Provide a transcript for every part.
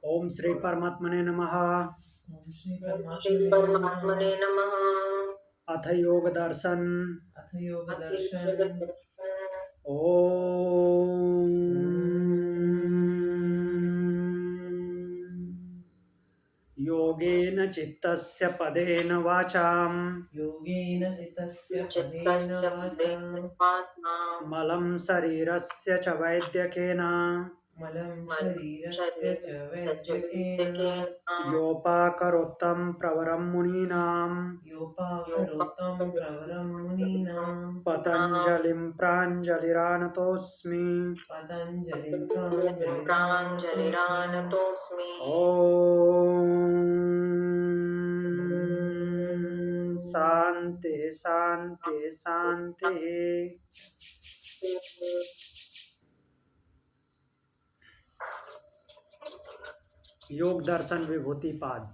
ओम श्री परमात्मने नमः। ओम श्री ओम श्री परमात्मने परमात्मने नमः। नमः। अथ योग दर्शन। अथ योग अथ दर्शन। योगदर्शन। ओम योगेन चित्तस्य पदेन वाचां योगेन चित्तस्य पदेन चित्तस्य वाचा पदेन वाचा मलं शरीरस्य च वैद्यकेन मलं मलं शरीरस्य च शरीरस्य च वैद्यकेन वैद्यकेन योपाकरोत्तं प्रवरं मुनीनां योपाकरोत्तं प्रवरं मुनीनां पतञ्जलिं प्राञ्जलिरानतोऽस्मि। पतञ्जलिं प्राञ्जलिरानतोऽस्मि। प्राञ्जलिरानतोऽस्मि। ओम शांति शांति शांति। योग दर्शन विभूति पाद।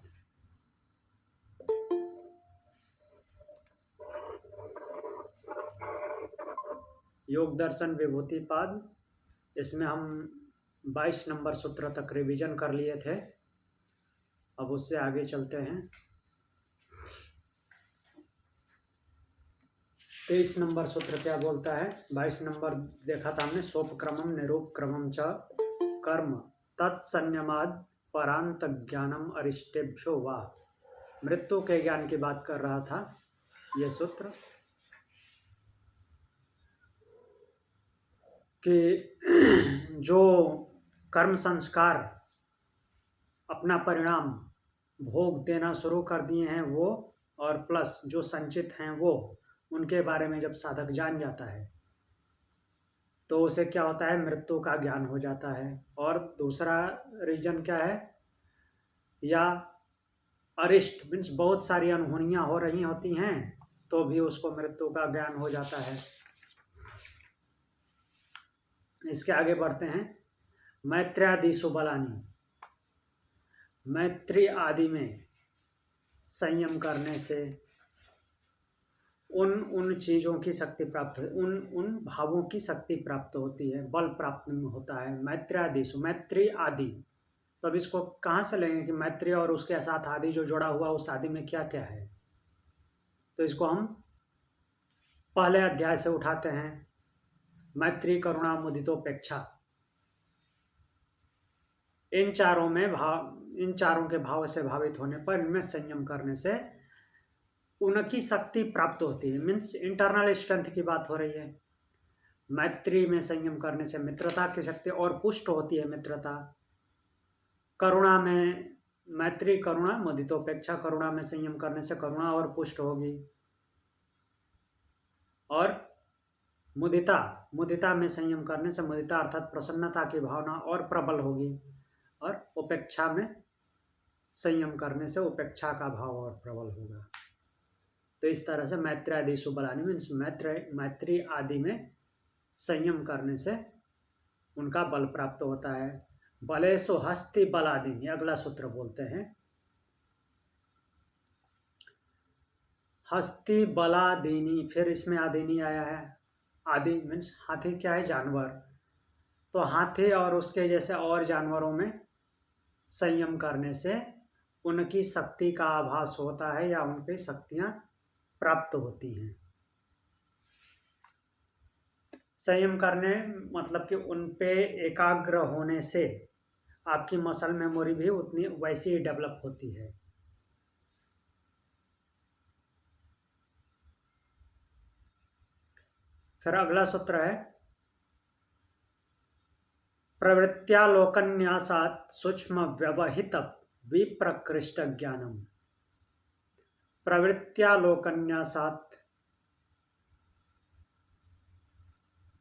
योग दर्शन विभूति पाद, इसमें हम 22 नंबर सूत्र तक रिवीजन कर लिए थे। अब उससे आगे चलते हैं। 23 नंबर सूत्र क्या बोलता है? 22 नंबर देखा था हमने। सोपक्रमम निरूप क्रमम च कर्म तत्संयमाद परांत ज्ञानम अरिष्टेभ्यो वा। मृत्यु के ज्ञान की बात कर रहा था ये सूत्र, कि जो कर्म संस्कार अपना परिणाम भोग देना शुरू कर दिए हैं वो, और प्लस जो संचित हैं वो, उनके बारे में जब साधक जान जाता है तो उसे क्या होता है? मृत्यु का ज्ञान हो जाता है। और दूसरा रीजन क्या है? या अरिष्ट मीन्स बहुत सारी अनहोनियां हो रही होती हैं तो भी उसको मृत्यु का ज्ञान हो जाता है। इसके आगे बढ़ते हैं। मैत्र्यादिषु बलानि, मैत्री आदि में संयम करने से उन चीज़ों की शक्ति प्राप्त हो, उन भावों की शक्ति प्राप्त होती है, बल प्राप्त होता है। मैत्र्यादिषु, मैत्री आदि। तो अब इसको कहाँ से लेंगे कि मैत्री और उसके साथ आदि जो जुड़ा हुआ उस आदि में क्या क्या है? तो इसको हम पहले अध्याय से उठाते हैं। मैत्री करुणा मुदितोपेक्षा, इन चारों के भाव से भावित होने पर इनमें संयम करने से उनकी शक्ति प्राप्त होती है। मीन्स इंटरनल स्ट्रेंथ की बात हो रही है। मैत्री में संयम करने से मित्रता की शक्ति और पुष्ट होती है मित्रता। करुणा में मैत्री करुणा मुदितोपेक्षा, करुणा में संयम करने से करुणा और पुष्ट होगी। और मुदिता में संयम करने से मुदिता अर्थात प्रसन्नता की भावना और प्रबल होगी। और उपेक्षा में संयम करने से उपेक्षा का भाव और प्रबल होगा। तो इस तरह से मैत्र्यादिषु बलानि मीन्स मैत्री आदि में संयम करने से उनका बल प्राप्त होता है। बलेषु हस्ति बलादीनि, अगला सूत्र बोलते हैं। हस्ति बलादीनि, फिर इसमें आदीनि आया है। आदि मीन्स हाथी क्या है? जानवर। तो हाथी और उसके जैसे और जानवरों में संयम करने से उनकी शक्ति का आभास होता है या उनकी शक्तियां प्राप्त होती हैं। संयम करने मतलब कि उन पे एकाग्र होने से आपकी मसल मेमोरी भी उतनी वैसी ही डेवलप होती है। फिर अगला सूत्र है प्रवृत्त्यालोकन्यासात् सूक्ष्म व्यवहित विप्रकृष्ट ज्ञानम। प्रवृत्त्यालोकन्यासात्,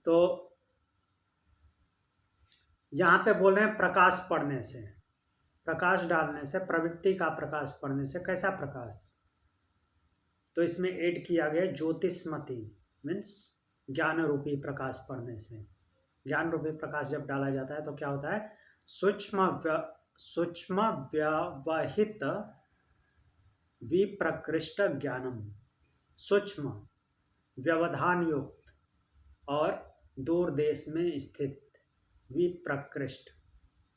तो यहाँ पे बोल रहे हैं प्रकाश पड़ने से, प्रकाश डालने से, प्रवृत्ति का प्रकाश पड़ने से। कैसा प्रकाश? तो इसमें ऐड किया गया ज्योतिष्मति मीन्स ज्ञान रूपी प्रकाश पड़ने से। ज्ञान रूपी प्रकाश जब डाला जाता है तो क्या होता है? सूक्ष्म व्यवहित विप्रकृष्ट ज्ञानम। सूक्ष्म व्यवधान युक्त और दूर देश में स्थित विप्रकृष्ट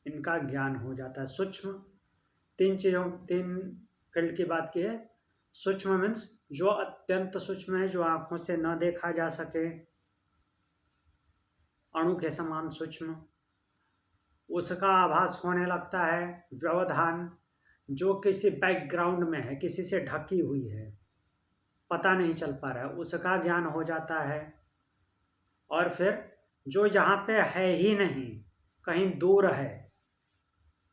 इनका ज्ञान हो जाता है। सूक्ष्म, तीन फील्ड की बात की है। सूक्ष्म मीन्स जो अत्यंत सूक्ष्म है, जो आंखों से न देखा जा सके, अणु के समान सूक्ष्म, उसका आभास होने लगता है। व्यवधान, जो किसी बैकग्राउंड में है, किसी से ढकी हुई है, पता नहीं चल पा रहा है, उसका ज्ञान हो जाता है। और फिर जो यहाँ पे है ही नहीं, कहीं दूर है,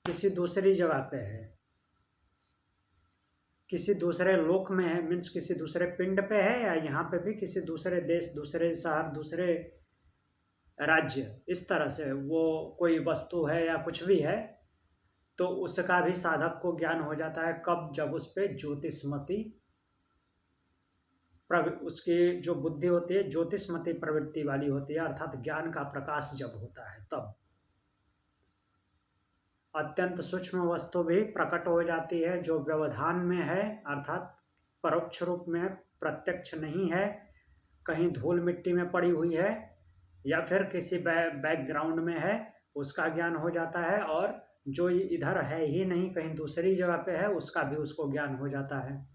किसी दूसरी जगह पे है, किसी दूसरे लोक में है, मीन्स किसी दूसरे पिंड पे है, या यहाँ पे भी किसी दूसरे देश, दूसरे शहर, दूसरे राज्य, इस तरह से वो कोई वस्तु है या कुछ भी है, तो उसका भी साधक को ज्ञान हो जाता है। कब? जब उस पर ज्योतिषमती उसकी जो बुद्धि होती है ज्योतिषमती प्रवृत्ति वाली होती है, अर्थात ज्ञान का प्रकाश जब होता है तब अत्यंत सूक्ष्म वस्तु भी प्रकट हो जाती है, जो व्यवधान में है, अर्थात परोक्ष रूप में प्रत्यक्ष नहीं है, कहीं धूल मिट्टी में पड़ी हुई है, या फिर किसी बैकग्राउंड में है, उसका ज्ञान हो जाता है। और जो इधर है ही नहीं, कहीं दूसरी जगह पे है, उसका भी उसको ज्ञान हो जाता है।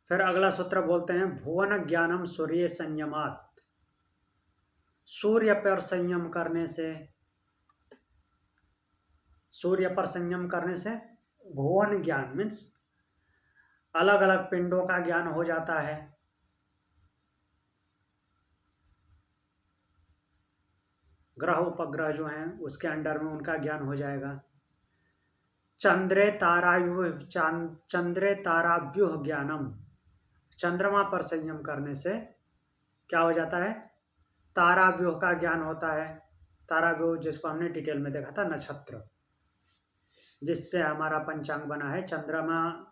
फिर अगला सूत्र बोलते हैं, भुवन ज्ञानम सूर्य संयमात। सूर्य पर संयम करने से, सूर्य पर संयम करने से भुवन ज्ञान मीन्स अलग अलग पिंडों का ज्ञान हो जाता है। ग्रह उपग्रह जो हैं उसके अंडर में उनका ज्ञान हो जाएगा। चंद्रे ताराव्यूह ज्ञानम, चंद्रमा पर संयम करने से क्या हो जाता है? ताराव्यूह का ज्ञान होता है। ताराव्यूह जिसको हमने डिटेल में देखा था, नक्षत्र, जिससे हमारा पंचांग बना है। चंद्रमा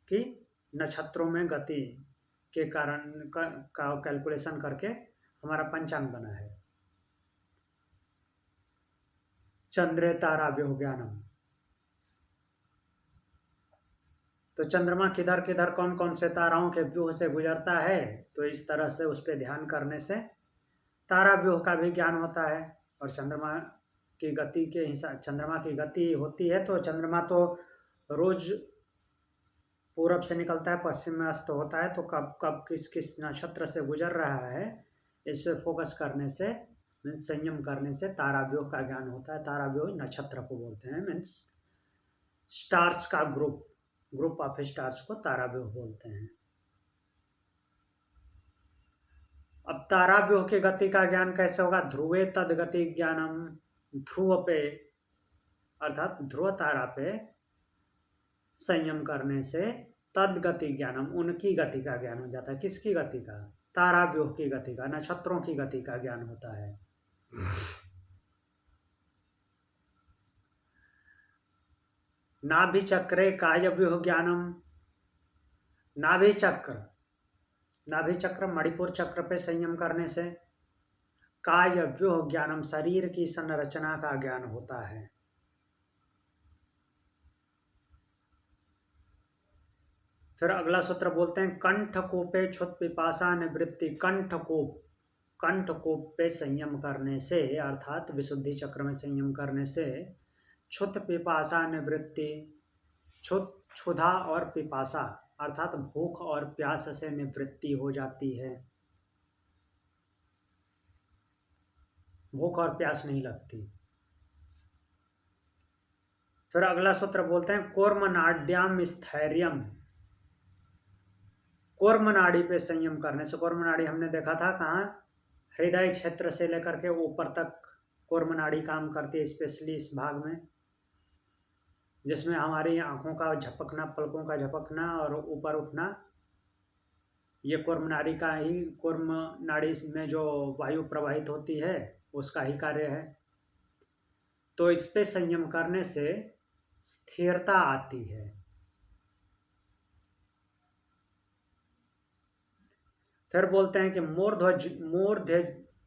की नक्षत्रों में गति के कारण का कैलकुलेशन करके हमारा पंचांग बना है। चंद्रे ताराव्यूह ज्ञानम, तो चंद्रमा किधर किधर कौन कौन से ताराओं के व्यूह से गुजरता है, तो इस तरह से उस पर ध्यान करने से तारा व्यूह का भी ज्ञान होता है। और चंद्रमा की गति के हिसाब, चंद्रमा की गति होती है, तो चंद्रमा तो रोज पूरब से निकलता है, पश्चिम में अस्त होता है, तो कब कब किस किस नक्षत्र से गुजर रहा है, इस पर फोकस करने से, मीन्स संयम करने से ताराव्यूह का ज्ञान होता है। ताराव्यूह नक्षत्र को बोलते हैं, मीन्स स्टार्स का ग्रुप ऑफ स्टार्स को ताराव्यूह बोलते हैं। अब ताराव्यूह की गति का ज्ञान कैसे होगा? ध्रुवे तद गति ज्ञानम, ध्रुव पे अर्थात ध्रुव तारा पे संयम करने से तद गति ज्ञानम, उनकी गति का ज्ञान हो जाता है। किसकी गति का? ताराव्यूह की गति का, नक्षत्रों की गति का ज्ञान होता है। नाभि चक्रे कायव्यूह ज्ञानम, नाभि चक्र मणिपुर चक्र पे संयम करने से कायव्यूह ज्ञानम, शरीर की संरचना का ज्ञान होता है। फिर अगला सूत्र बोलते हैं, कंठकोपे क्षुत पिपासा निवृत्ति। कंठकोप पे संयम करने से, अर्थात विशुद्धि चक्र में संयम करने से क्षुत पिपासा निवृत्ति, क्षुधा और पिपासा अर्थात भूख और प्यास से निवृत्ति हो जाती है। भूख और प्यास नहीं लगती। फिर अगला सूत्र बोलते हैं, कूर्मनाड्याम स्थैर्यम। कूर्मनाड़ी पे संयम करने से, कूर्मनाड़ी हमने देखा था कहाँ? हृदय क्षेत्र से लेकर के ऊपर तक कूर्मनाड़ी काम करती है, स्पेशली इस भाग में, जिसमें हमारी आंखों का झपकना, पलकों का झपकना और ऊपर उठना, ये कूर्मनाड़ी में जो वायु प्रवाहित होती है उसका ही कार्य है। तो इस पे संयम करने से स्थिरता आती है। फिर बोलते हैं कि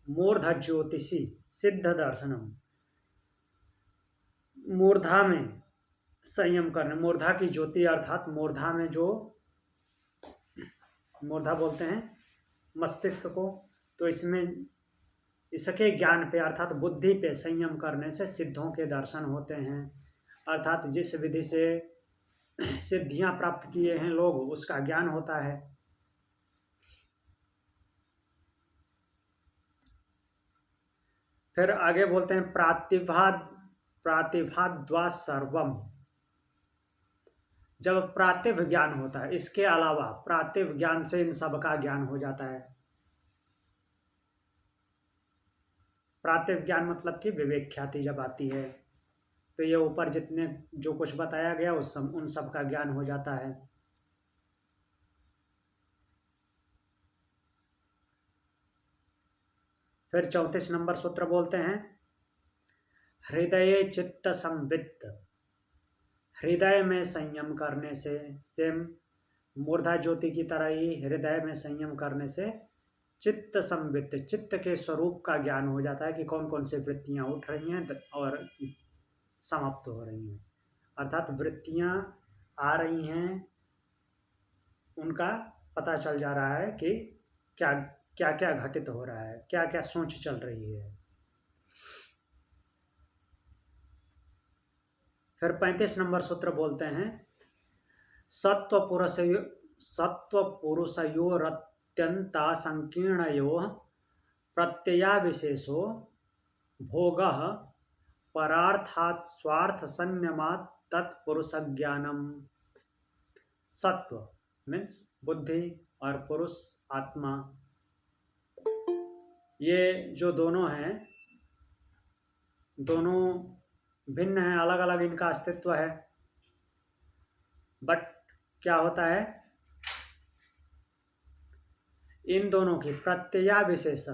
मूर्ध ज्योतिषी सिद्ध दर्शनम, मूर्धा में संयम करने, मूर्धा की ज्योति अर्थात मूर्धा में जो, मूर्धा बोलते हैं मस्तिष्क को, तो इसमें इसके ज्ञान पे अर्थात बुद्धि पे संयम करने से सिद्धों के दर्शन होते हैं, अर्थात जिस विधि से सिद्धियां प्राप्त किए हैं लोग उसका ज्ञान होता है। फिर आगे बोलते हैं प्रातिभाद्वा सर्वम। जब प्रातिभ ज्ञान होता है, इसके अलावा प्रातिभ ज्ञान से इन सब का ज्ञान हो जाता है। प्रातिभ ज्ञान मतलब कि विवेक ख्याति जब आती है तो ये ऊपर जितने जो कुछ बताया गया उन सब का ज्ञान हो जाता है। फिर 34 नंबर सूत्र बोलते हैं, हृदय चित्त संवित्त। हृदय में संयम करने से, सेम मूर्धा ज्योति की तरह ही हृदय में संयम करने से चित्त संवित्त, चित्त के स्वरूप का ज्ञान हो जाता है कि कौन कौन से वृत्तियां उठ रही हैं और समाप्त हो रही हैं, अर्थात वृत्तियां आ रही हैं उनका पता चल जा रहा है कि क्या क्या क्या घटित हो रहा है, क्या क्या सोच चल रही है। फिर 35 नंबर सूत्र बोलते हैं, सत्व पुरुषयोरत्यंता संकीर्णयोः प्रत्यया विशेषो भोगः परार्थात् स्वार्थ संयमात् तत्पुरुष ज्ञानम। सत्व मीन्स बुद्धि और पुरुष आत्मा, ये जो दोनों हैं, दोनों भिन्न हैं, अलग अलग इनका अस्तित्व है, बट क्या होता है, इन दोनों की प्रत्यया विशेष,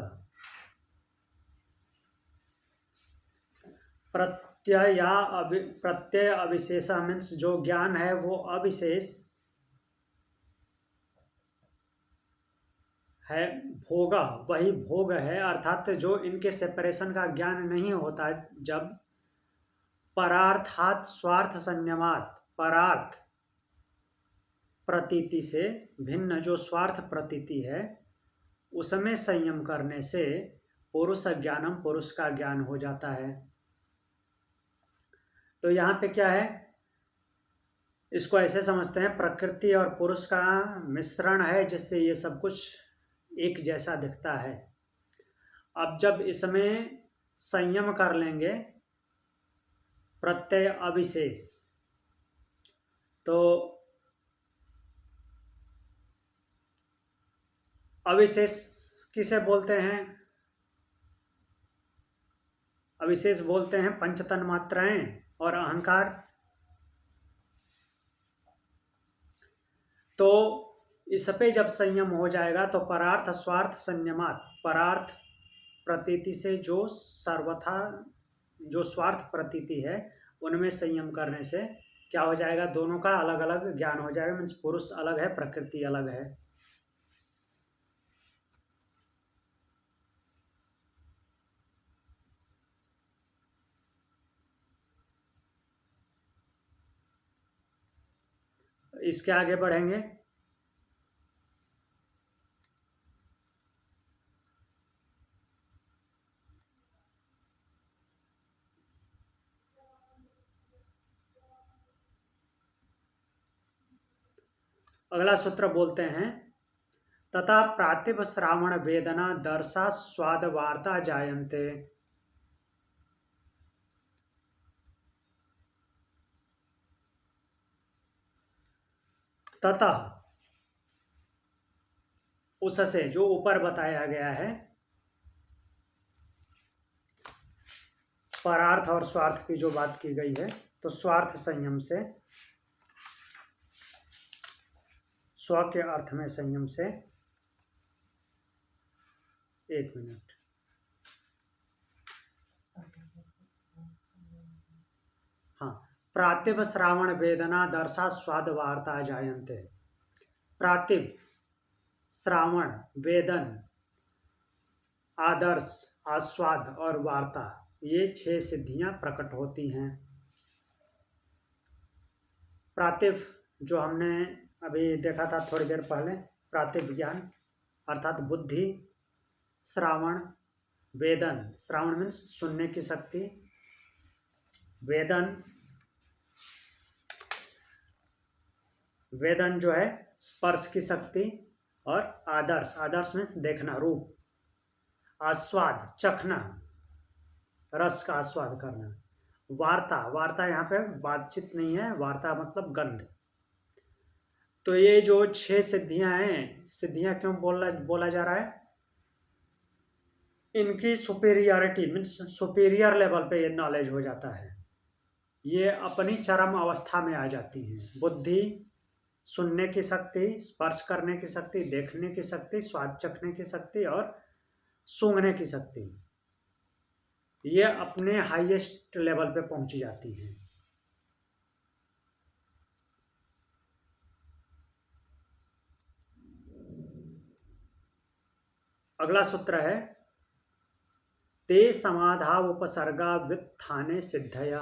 प्रत्यय अविशेष मीन्स जो ज्ञान है वो अविशेष है, भोग वही भोग है, अर्थात जो इनके सेपरेशन का ज्ञान नहीं होता, जब परार्थात स्वार्थ संयमात, परार्थ प्रतीति से भिन्न जो स्वार्थ प्रतीति है उसमें संयम करने से पुरुष ज्ञानम, पुरुष का ज्ञान हो जाता है। तो यहाँ पे क्या है, इसको ऐसे समझते हैं, प्रकृति और पुरुष का मिश्रण है जिससे ये सब कुछ एक जैसा दिखता है। अब जब इसमें संयम कर लेंगे प्रत्यय अविशेष, तो अविशेष किसे बोलते हैं, अविशेष बोलते हैं पंचतन मात्राएं और अहंकार। तो इस पे जब संयम हो जाएगा तो परार्थ स्वार्थ संयमात, परार्थ प्रतीति से जो सर्वथा जो स्वार्थ प्रतीति है उनमें संयम करने से क्या हो जाएगा, दोनों का अलग अलग ज्ञान हो जाएगा, मीन्स पुरुष अलग है, प्रकृति अलग है। इसके आगे बढ़ेंगे, अगला सूत्र बोलते हैं, तथा प्रातिभ श्रावण वेदना दर्शा स्वाद वार्ता जायन्ते। तथा उससे जो ऊपर बताया गया है, परार्थ और स्वार्थ की जो बात की गई है, तो स्वार्थ संयम से, स्व के अर्थ में संयम से, एक मिनट, हाँ, प्रातिभ श्रावण वेदना दर्शा स्वाद वार्ता जायन्ते। प्रातिभ श्रावण वेदन आदर्श आस्वाद और वार्ता, ये 6 सिद्धियां प्रकट होती हैं। प्रातिभ जो हमने अभी देखा था थोड़ी देर पहले, प्रातिभ ज्ञान अर्थात बुद्धि, श्रावण, वेदन, श्रावण मीन्स सुनने की शक्ति, वेदन, वेदन जो है स्पर्श की शक्ति, और आदर्श, आदर्श मीन्स देखना, रूप, आस्वाद, चखना, रस का आस्वाद करना, वार्ता, वार्ता यहाँ पे बातचीत नहीं है, वार्ता मतलब गंध। तो ये जो 6 सिद्धियां हैं, सिद्धियां क्यों बोला जा रहा है, इनकी सुपीरियरिटी मीन्स सुपीरियर लेवल पे ये नॉलेज हो जाता है, ये अपनी चरम अवस्था में आ जाती हैं। बुद्धि, सुनने की शक्ति, स्पर्श करने की शक्ति, देखने की शक्ति, स्वाद चखने की शक्ति और सूंघने की शक्ति, ये अपने हाईएस्ट लेवल पे पहुंची जाती हैं। अगला सूत्र है ते समाधा उपसर्गा व्युत्थाने सिद्धया।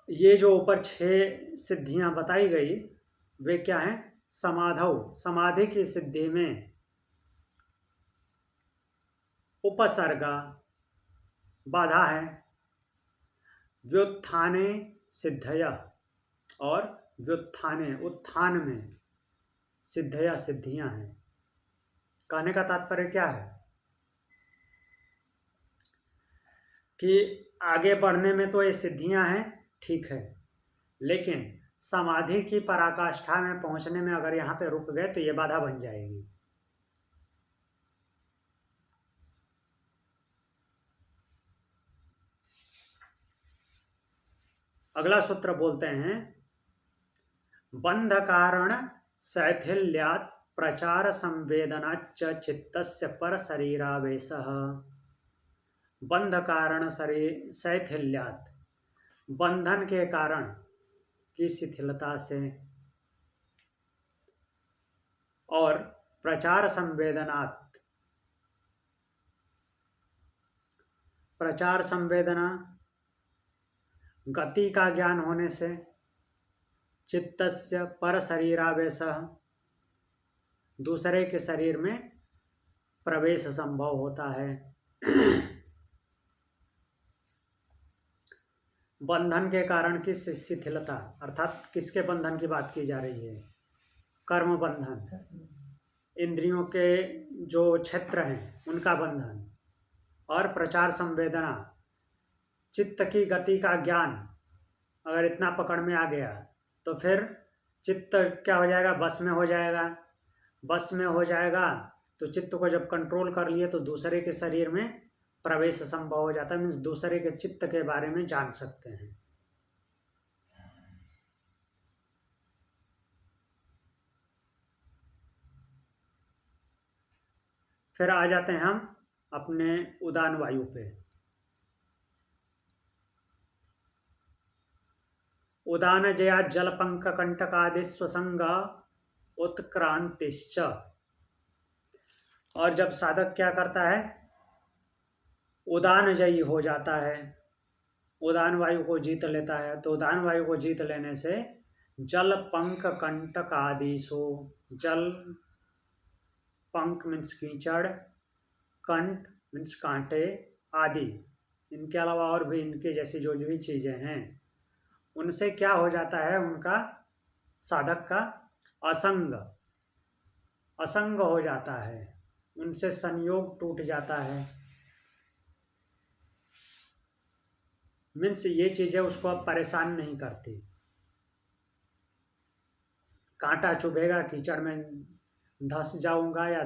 ये जो ऊपर 6 सिद्धियां बताई गई वे क्या हैं, समाधौ, समाधि की सिद्धि में, उपसर्गा बाधा है, व्युत्थाने सिद्धया, और व्युत्थाने उत्थान में, सिद्धया सिद्धियां हैं। कहने का तात्पर्य क्या है कि आगे बढ़ने में तो ये सिद्धियां हैं, ठीक है, लेकिन समाधि की पराकाष्ठा में पहुंचने में अगर यहाँ पे रुक गए तो ये बाधा बन जाएगी। अगला सूत्र बोलते हैं बंध कारण शैथिल्यात् प्रचार संवेदनाच्च चित्तस्य पर शरीरावेशः। बंध कारण शरीर शैथिल्यात्, बंधन के कारण की शिथिलता से, और प्रचार संवेदनात्, प्रचार संवेदना गति का ज्ञान होने से, चित्तस्य पर शरीरावेशः, दूसरे के शरीर में प्रवेश संभव होता है। बंधन के कारण की शिथिलता, अर्थात किसके बंधन की बात की जा रही है, कर्म बंधन, इंद्रियों के जो क्षेत्र हैं उनका बंधन, और प्रचार संवेदना, चित्त की गति का ज्ञान अगर इतना पकड़ में आ गया तो फिर चित्त क्या हो जाएगा, बस में हो जाएगा। बस में हो जाएगा तो चित्त को जब कंट्रोल कर लिए तो दूसरे के शरीर में प्रवेश संभव हो जाता है, मीन्स दूसरे के चित्त के बारे में जान सकते हैं। फिर आ जाते हैं हम अपने उदान वायु पे। उदान जया जलपंक कंटकादि स्वसंग उत्क्रांतिश्च। और जब साधक क्या करता है, उदान जयी हो जाता है, उदान वायु को जीत लेता है, तो उदान वायु को जीत लेने से जल पंक कंटक आदिशो, जल पंक मीन्स कीचड़, कंट मीन्स कांटे, आदि इनके अलावा और भी इनके जैसी जो भी चीज़ें हैं उनसे क्या हो जाता है, उनका साधक का असंग, असंग हो जाता है, उनसे संयोग टूट जाता है। मीन्स ये चीज़ें उसको अब परेशान नहीं करती। कांटा चुभेगा, कीचड़ में धंस जाऊंगा या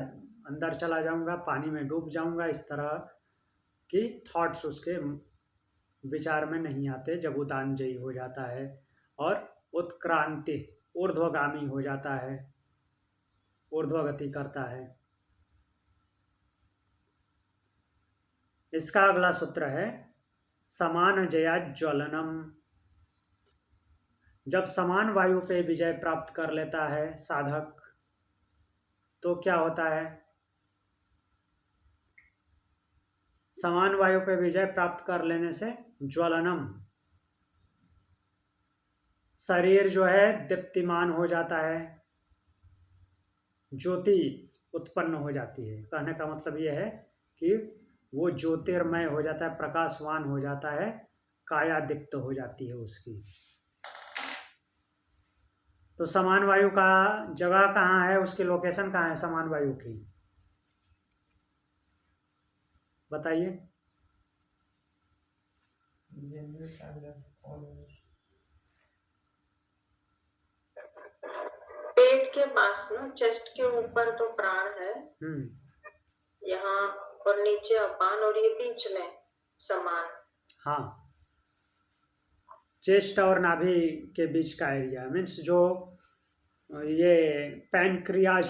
अंदर चला जाऊंगा, पानी में डूब जाऊंगा, इस तरह की थॉट्स उसके विचार में नहीं आते जब उदानजयी हो जाता है। और उत्क्रांति, ऊर्ध्वगामी हो जाता है, ऊर्ध्वगति करता है। इसका अगला सूत्र है समान जया ज्वलनम। जब समान वायु पे विजय प्राप्त कर लेता है साधक तो क्या होता है, समान वायु पे विजय प्राप्त कर लेने से ज्वलनम, शरीर जो है दीप्तिमान हो जाता है, ज्योति उत्पन्न हो जाती है। कहने का मतलब ये है कि वो ज्योतिर्मय हो जाता है, प्रकाशवान हो जाता है, काया दीप्त हो जाती है उसकी। तो समान वायु का जगह कहाँ है, उसकी लोकेशन कहाँ है समान वायु की, बताइए। जनरल पैराग्राफ और पेट के पास ना, चेस्ट के ऊपर तो प्राण है यहाँ, और नीचे अपान, और ये बीच में समान। हाँ, चेस्ट और नाभि के बीच का एरिया मीन्स जो ये पैनक्रियाज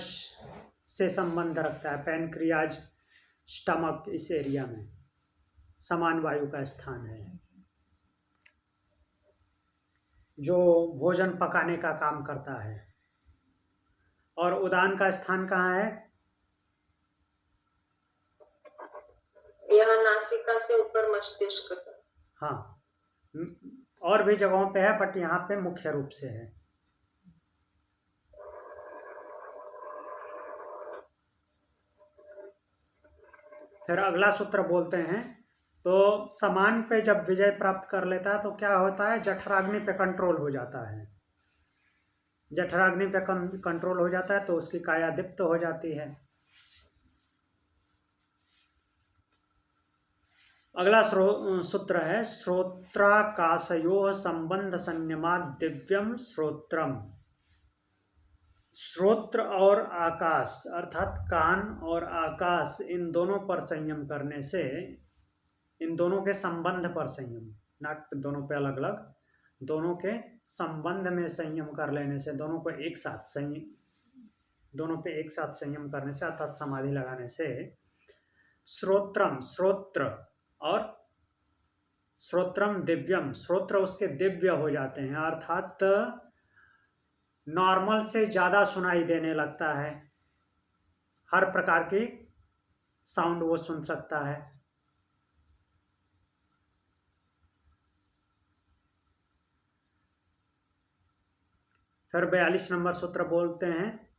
से संबंध रखता है, पैनक्रियाज स्टमक, इस एरिया में समान वायु का स्थान है, जो भोजन पकाने का काम करता है। और उदान का स्थान कहाँ है, यहाँ नासिका से ऊपर मस्तिष्क। हाँ, और भी जगहों पे है बट यहाँ पे मुख्य रूप से है। फिर अगला सूत्र बोलते हैं, तो समान पे जब विजय प्राप्त कर लेता है तो क्या होता है, जठराग्नि पे कंट्रोल हो जाता है। जठराग्नि पे कंट्रोल हो जाता है तो उसकी काया दीप्त हो जाती है। अगला सूत्र है, श्रोत्राकाशयोः संबंध संयमात् दिव्यम श्रोत्रम। श्रोत्र और आकाश अर्थात कान और आकाश, इन दोनों पर संयम करने से, इन दोनों के संबंध पर संयम, नाक दोनों पे अलग अलग, दोनों के संबंध में संयम कर लेने से, दोनों को एक साथ संयम, दोनों पे एक साथ संयम करने से अर्थात समाधि लगाने से, श्रोत्रम, श्रोत्र और श्रोत्रम दिव्यम, श्रोत्र उसके दिव्य हो जाते हैं, अर्थात नॉर्मल से ज़्यादा सुनाई देने लगता है, हर प्रकार की साउंड वो सुन सकता है। फिर 42 नंबर सूत्र बोलते हैं।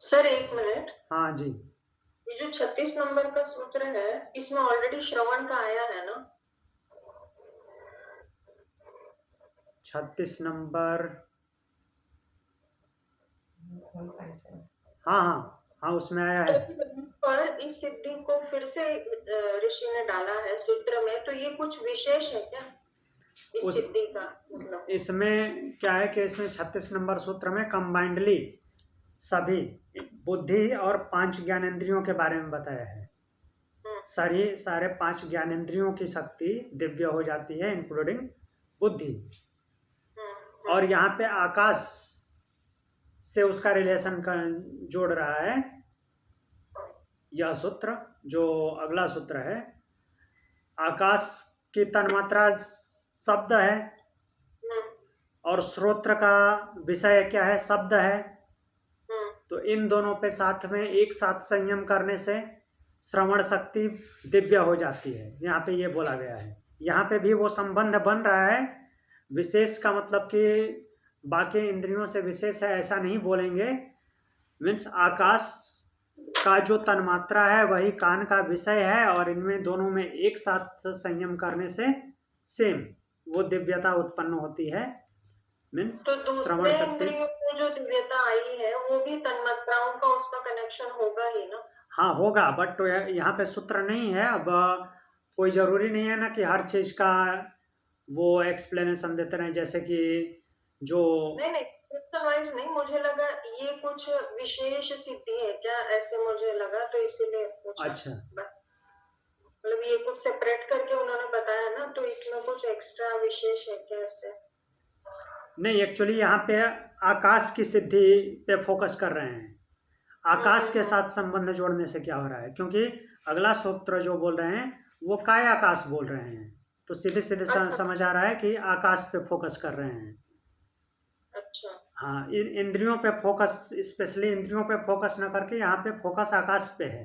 सर एक मिनट, हाँ जी, ये जो 36 नंबर का सूत्र है, इसमें ऑलरेडी श्रवण का आया है ना? 36 नंबर, हाँ हाँ, उसमें आया है। पर इस सिद्धि को फिर से ऋषि ने डाला है सूत्र में, तो ये कुछ विशेष है क्या इस सिद्धि का मतलब? इसमें क्या है कि इसमें 36 नंबर सूत्र में कंबाइंडली सभी बुद्धि और 5 ज्ञानेंद्रियों के बारे में बताया है। सारे 5 ज्ञानेंद्रियों की शक्ति दिव्य हो जाती है, इंक्लूडिंग बुद्धि। और यहाँ पे आकाश से उसका रिलेशन जोड़ रहा है यह सूत्र, जो अगला सूत्र है। आकाश की तन्मात्रा शब्द है और श्रोत्र का विषय क्या है, शब्द है। तो इन दोनों पे साथ में एक साथ संयम करने से श्रवण शक्ति दिव्य हो जाती है, यहाँ पे ये बोला गया है। यहाँ पे भी वो संबंध बन रहा है। विशेष का मतलब कि बाकी इंद्रियों से विशेष है ऐसा नहीं बोलेंगे, मीन्स आकाश का जो तन्मात्रा है वही कान का विषय है, और इनमें दोनों में एक साथ संयम करने से सेम वो दिव्यता उत्पन्न होती है, मीन्स तो श्रवण दूसरे शक्ति। इंद्रियों में जो दिव्यता आई है वो भी तन्मात्राओं का उसका कनेक्शन होगा ही ना? हाँ होगा, बट यहाँ पे सूत्र नहीं है। अब कोई ज़रूरी नहीं है ना कि हर चीज़ का वो एक्सप्लेनेशन देते रहे, जैसे कि जो नहीं वाइज नहीं, मुझे लगा ये कुछ विशेष सिद्धि है क्या, ऐसे मुझे लगा, तो इसीलिए पूछा। अच्छा, मतलब ये कुछ सेपरेट करके उन्होंने बताया ना, तो इसमें कुछ एक्स्ट्रा विशेष है क्या ऐसे? नहीं, एक्चुअली यहाँ पे आकाश की सिद्धि पे फोकस कर रहे हैं। आकाश के साथ संबंध जोड़ने से क्या हो रहा है, क्योंकि अगला सूत्र जो बोल रहे हैं वो काय आकाश बोल रहे हैं, तो सीधे सीधे समझ आ रहा है कि आकाश पे फोकस कर रहे हैं। अच्छा, हाँ, इंद्रियों पे फोकस, स्पेशली इंद्रियों पे फोकस ना करके यहाँ पे फोकस आकाश पे है।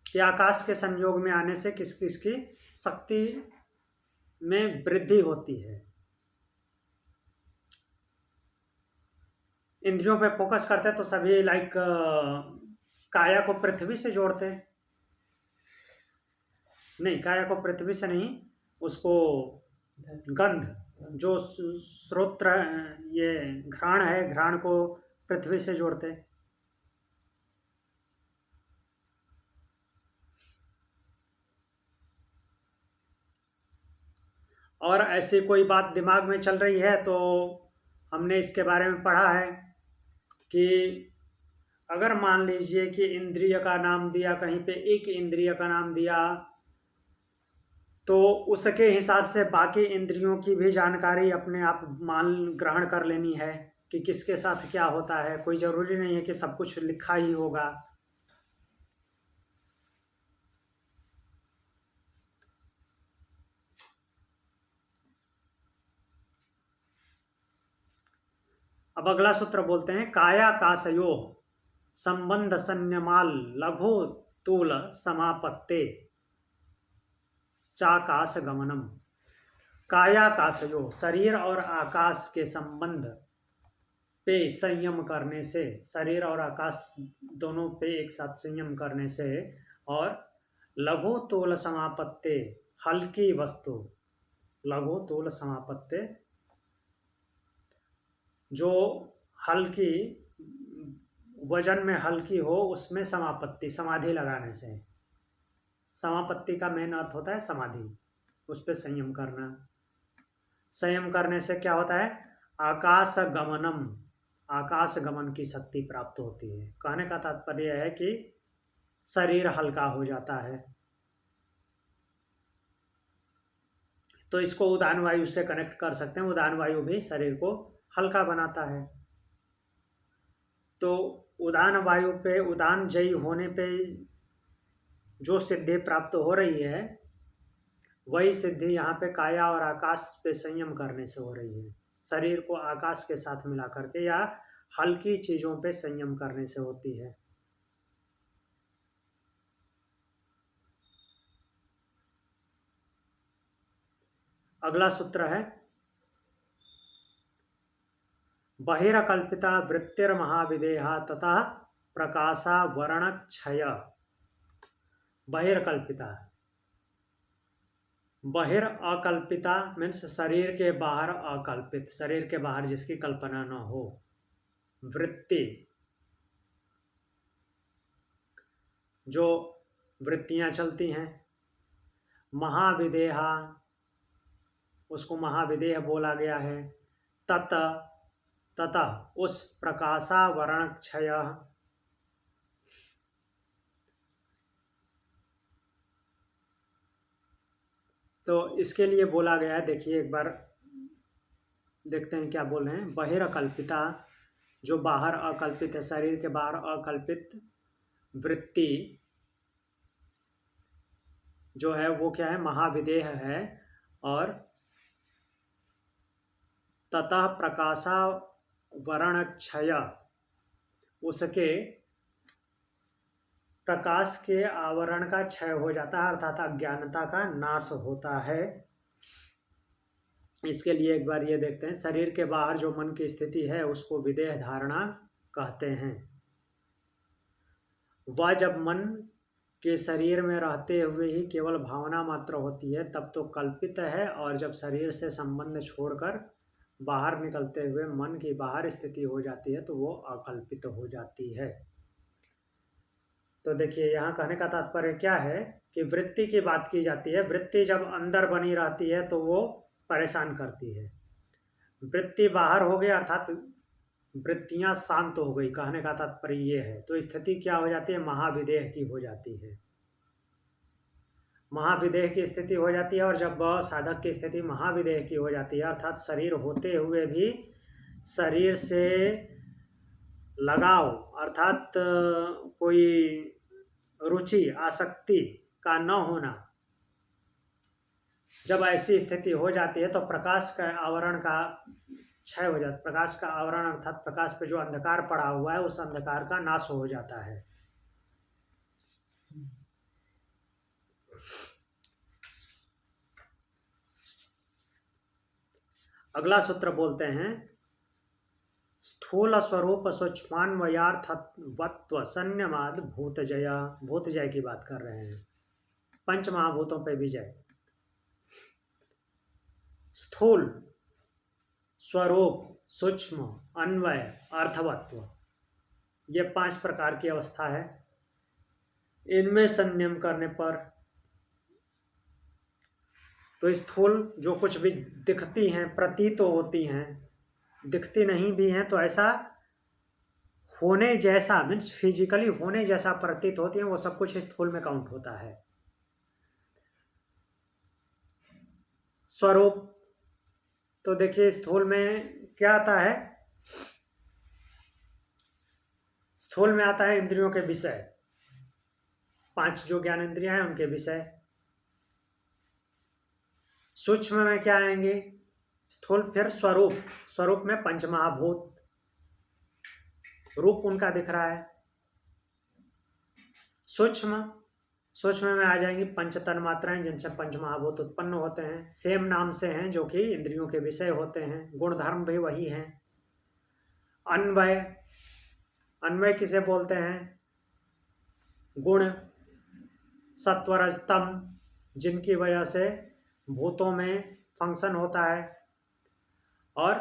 कि आकाश के संयोग में आने से किस किस की शक्ति में वृद्धि होती है। इंद्रियों पे फोकस करते हैं तो सभी लाइक काया को पृथ्वी से जोड़ते हैं। नहीं, काया को पृथ्वी से नहीं, उसको गंध जो श्रोत्र ये घ्राण है, घ्राण को पृथ्वी से जोड़ते हैं। और ऐसी कोई बात दिमाग में चल रही है तो हमने इसके बारे में पढ़ा है कि अगर मान लीजिए कि इंद्रिय का नाम दिया, कहीं पे एक इंद्रिय का नाम दिया, तो उसके हिसाब से बाकी इंद्रियों की भी जानकारी अपने आप मान ग्रहण कर लेनी है कि किसके साथ क्या होता है। कोई ज़रूरी नहीं है कि सब कुछ लिखा ही होगा। अब अगला सूत्र बोलते हैं, कायाकाशयो संबंध संयमाल लघु तूल समापत्ते चाकाश गमनम। कायाकाशयो शरीर और आकाश के संबंध पे संयम करने से, शरीर और आकाश दोनों पे एक साथ संयम करने से, और लघु तूल समापत्ते हल्की वस्तु, लघु तूल समापत्ते जो हल्की वजन में हल्की हो, उसमें समापत्ति समाधि लगाने से। समापत्ति का मेन अर्थ होता है समाधि, उस पर संयम करना। संयम करने से क्या होता है? आकाश गमनम, आकाश गमन की शक्ति प्राप्त होती है। कहने का तात्पर्य है कि शरीर हल्का हो जाता है। तो इसको उदान वायु से कनेक्ट कर सकते हैं। उदान वायु भी शरीर को हल्का बनाता है। तो उदान वायु पे, उदान जयी होने पे जो सिद्धि प्राप्त हो रही है, वही सिद्धि यहाँ पे काया और आकाश पे संयम करने से हो रही है। शरीर को आकाश के साथ मिला करके या हल्की चीज़ों पे संयम करने से होती है। अगला सूत्र है, बहिरकल्पिता वृत्तिर्महाविदेहा तथा प्रकाशा वर्णक्षय। बहिर्कल्पिता, बहिर अकल्पिता मीन्स शरीर के बाहर अकल्पित, शरीर के बाहर जिसकी कल्पना न हो। वृत्ति जो वृत्तियां चलती हैं। महाविदेहा, उसको महाविदेह बोला गया है। ततः उस प्रकाशा वर्णक्षय, तो इसके लिए बोला गया है। देखिए एक बार देखते हैं क्या बोल रहे हैं। बहिरकल्पिता जो बाहर अकल्पित है, शरीर के बाहर अकल्पित वृत्ति जो है वो क्या है? महाविदेह है। और ततः प्रकाशा वर्णक्षय, उसके प्रकाश के आवरण का क्षय हो जाता है, अर्थात अज्ञानता का नाश होता है। इसके लिए एक बार ये देखते हैं, शरीर के बाहर जो मन की स्थिति है उसको विदेह धारणा कहते हैं। वह जब मन के शरीर में रहते हुए ही केवल भावना मात्र होती है तब तो कल्पित है, और जब शरीर से संबंध छोड़कर बाहर निकलते हुए मन की बाहर स्थिति हो जाती है तो वो अकल्पित हो जाती है। तो देखिए यहाँ कहने का तात्पर्य क्या है कि वृत्ति की बात की जाती है। वृत्ति जब अंदर बनी रहती है तो वो परेशान करती है। वृत्ति बाहर हो गया अर्थात वृत्तियां शांत हो गई, कहने का तात्पर्य ये है। तो स्थिति क्या हो जाती है? महाविदेह की हो जाती है। महाविदेह की स्थिति हो जाती है। और जब साधक की स्थिति महाविदेह की हो जाती है, अर्थात शरीर होते हुए भी शरीर से लगाव अर्थात कोई रुचि आसक्ति का न होना, जब ऐसी स्थिति हो जाती है तो प्रकाश का आवरण का क्षय हो जाता है। प्रकाश का आवरण अर्थात प्रकाश पे जो अंधकार पड़ा हुआ है उस अंधकार का नाश हो जाता है। अगला सूत्र बोलते हैं, स्थूल स्वरूप सूक्ष्मान्वयार्थवत्व संयमाद भूतजया, भूतजय की बात कर रहे हैं, पंच महाभूतों पे विजय। स्थूल स्वरूप सूक्ष्म अन्वय अर्थवत्व, ये 5 प्रकार की अवस्था है। इनमें संयम करने पर तो स्थूल जो कुछ भी दिखती हैं, प्रतीत तो होती हैं, दिखती नहीं भी हैं तो ऐसा होने जैसा, मीन्स फिजिकली होने जैसा प्रतीत होती हैं, वो सब कुछ स्थूल में काउंट होता है। स्वरूप तो देखिए स्थूल में क्या आता है, स्थूल में आता है इंद्रियों के विषय, 5 जो ज्ञान इंद्रियां हैं उनके विषय। सूक्ष्म में क्या आएंगे, स्थूल, फिर स्वरूप, स्वरूप में पंचमहाभूत, रूप उनका दिख रहा है। सूक्ष्म, सूक्ष्म में आ जाएंगी पंच तन्मात्राएं जिनसे पंचमहाभूत उत्पन्न होते हैं, सेम नाम से हैं जो कि इंद्रियों के विषय होते हैं, गुण धर्म भी वही हैं। अन्वय, अन्वय किसे बोलते हैं, गुण सत्वरजतम जिनकी वजह से भूतों में फंक्शन होता है। और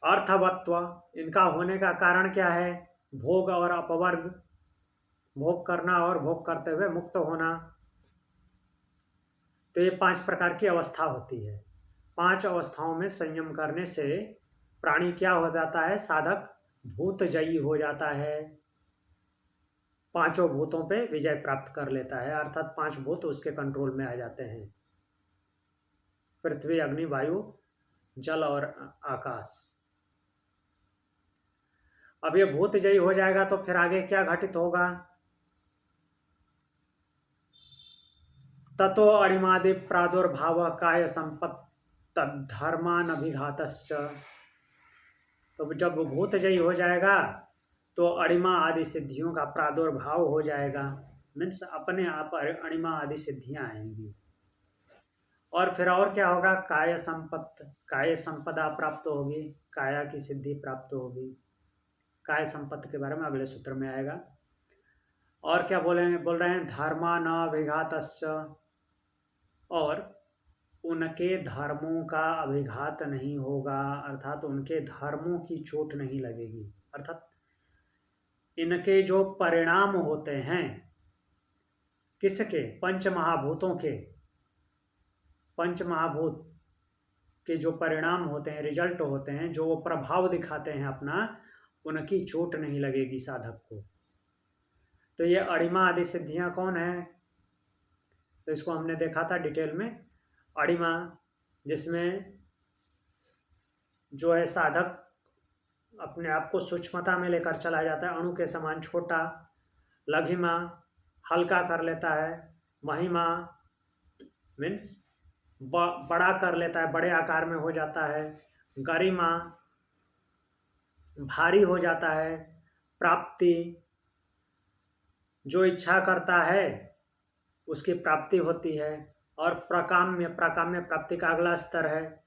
अर्थवत्व, इनका होने का कारण क्या है, भोग और अपवर्ग, भोग करना और भोग करते हुए मुक्त होना। तो ये 5 प्रकार की अवस्था होती है। 5 अवस्थाओं में संयम करने से प्राणी क्या हो जाता है, साधक भूतजयी हो जाता है, 5 भूतों पे विजय प्राप्त कर लेता है, अर्थात 5 भूत उसके कंट्रोल में आ जाते हैं, पृथ्वी अग्नि वायु जल और आकाश। अब ये भूतजयी हो जाएगा तो फिर आगे क्या घटित होगा, ततो अणिमादि प्रादुर्भाव काय संपत्त धर्मान अभिघातश्च। तो जब भूतजयी हो जाएगा तो अणिमा आदि सिद्धियों का प्रादुर्भाव हो जाएगा, मीन्स अपने आप अणिमा आदि सिद्धियां आएंगी। और फिर और क्या होगा, काय संपत्त, काय संपदा प्राप्त होगी, काया की सिद्धि प्राप्त होगी। काय संपत्ति के बारे में अगले सूत्र में आएगा। और क्या बोल रहे हैं, धर्मा न विघातश्च, और उनके धर्मों का अभिघात नहीं होगा, अर्थात उनके धर्मों की चोट नहीं लगेगी। अर्थात इनके जो परिणाम होते हैं, किसके, पंच महाभूतों के, पंच महाभूत के जो परिणाम होते हैं, रिजल्ट होते हैं, जो वो प्रभाव दिखाते हैं अपना, उनकी चोट नहीं लगेगी साधक को। तो ये अणिमा आदि सिद्धियां कौन है, तो इसको हमने देखा था डिटेल में। अणिमा जिसमें जो है साधक अपने आप को सूक्ष्मता में लेकर चला जाता है, अणु के समान छोटा, लघिमा हल्का कर लेता है, महिमा मीन्स बड़ा कर लेता है, बड़े आकार में हो जाता है, गरिमा भारी हो जाता है, प्राप्ति जो इच्छा करता है उसकी प्राप्ति होती है, और प्रकाम्य, प्रकाम्य प्राप्ति का अगला स्तर है,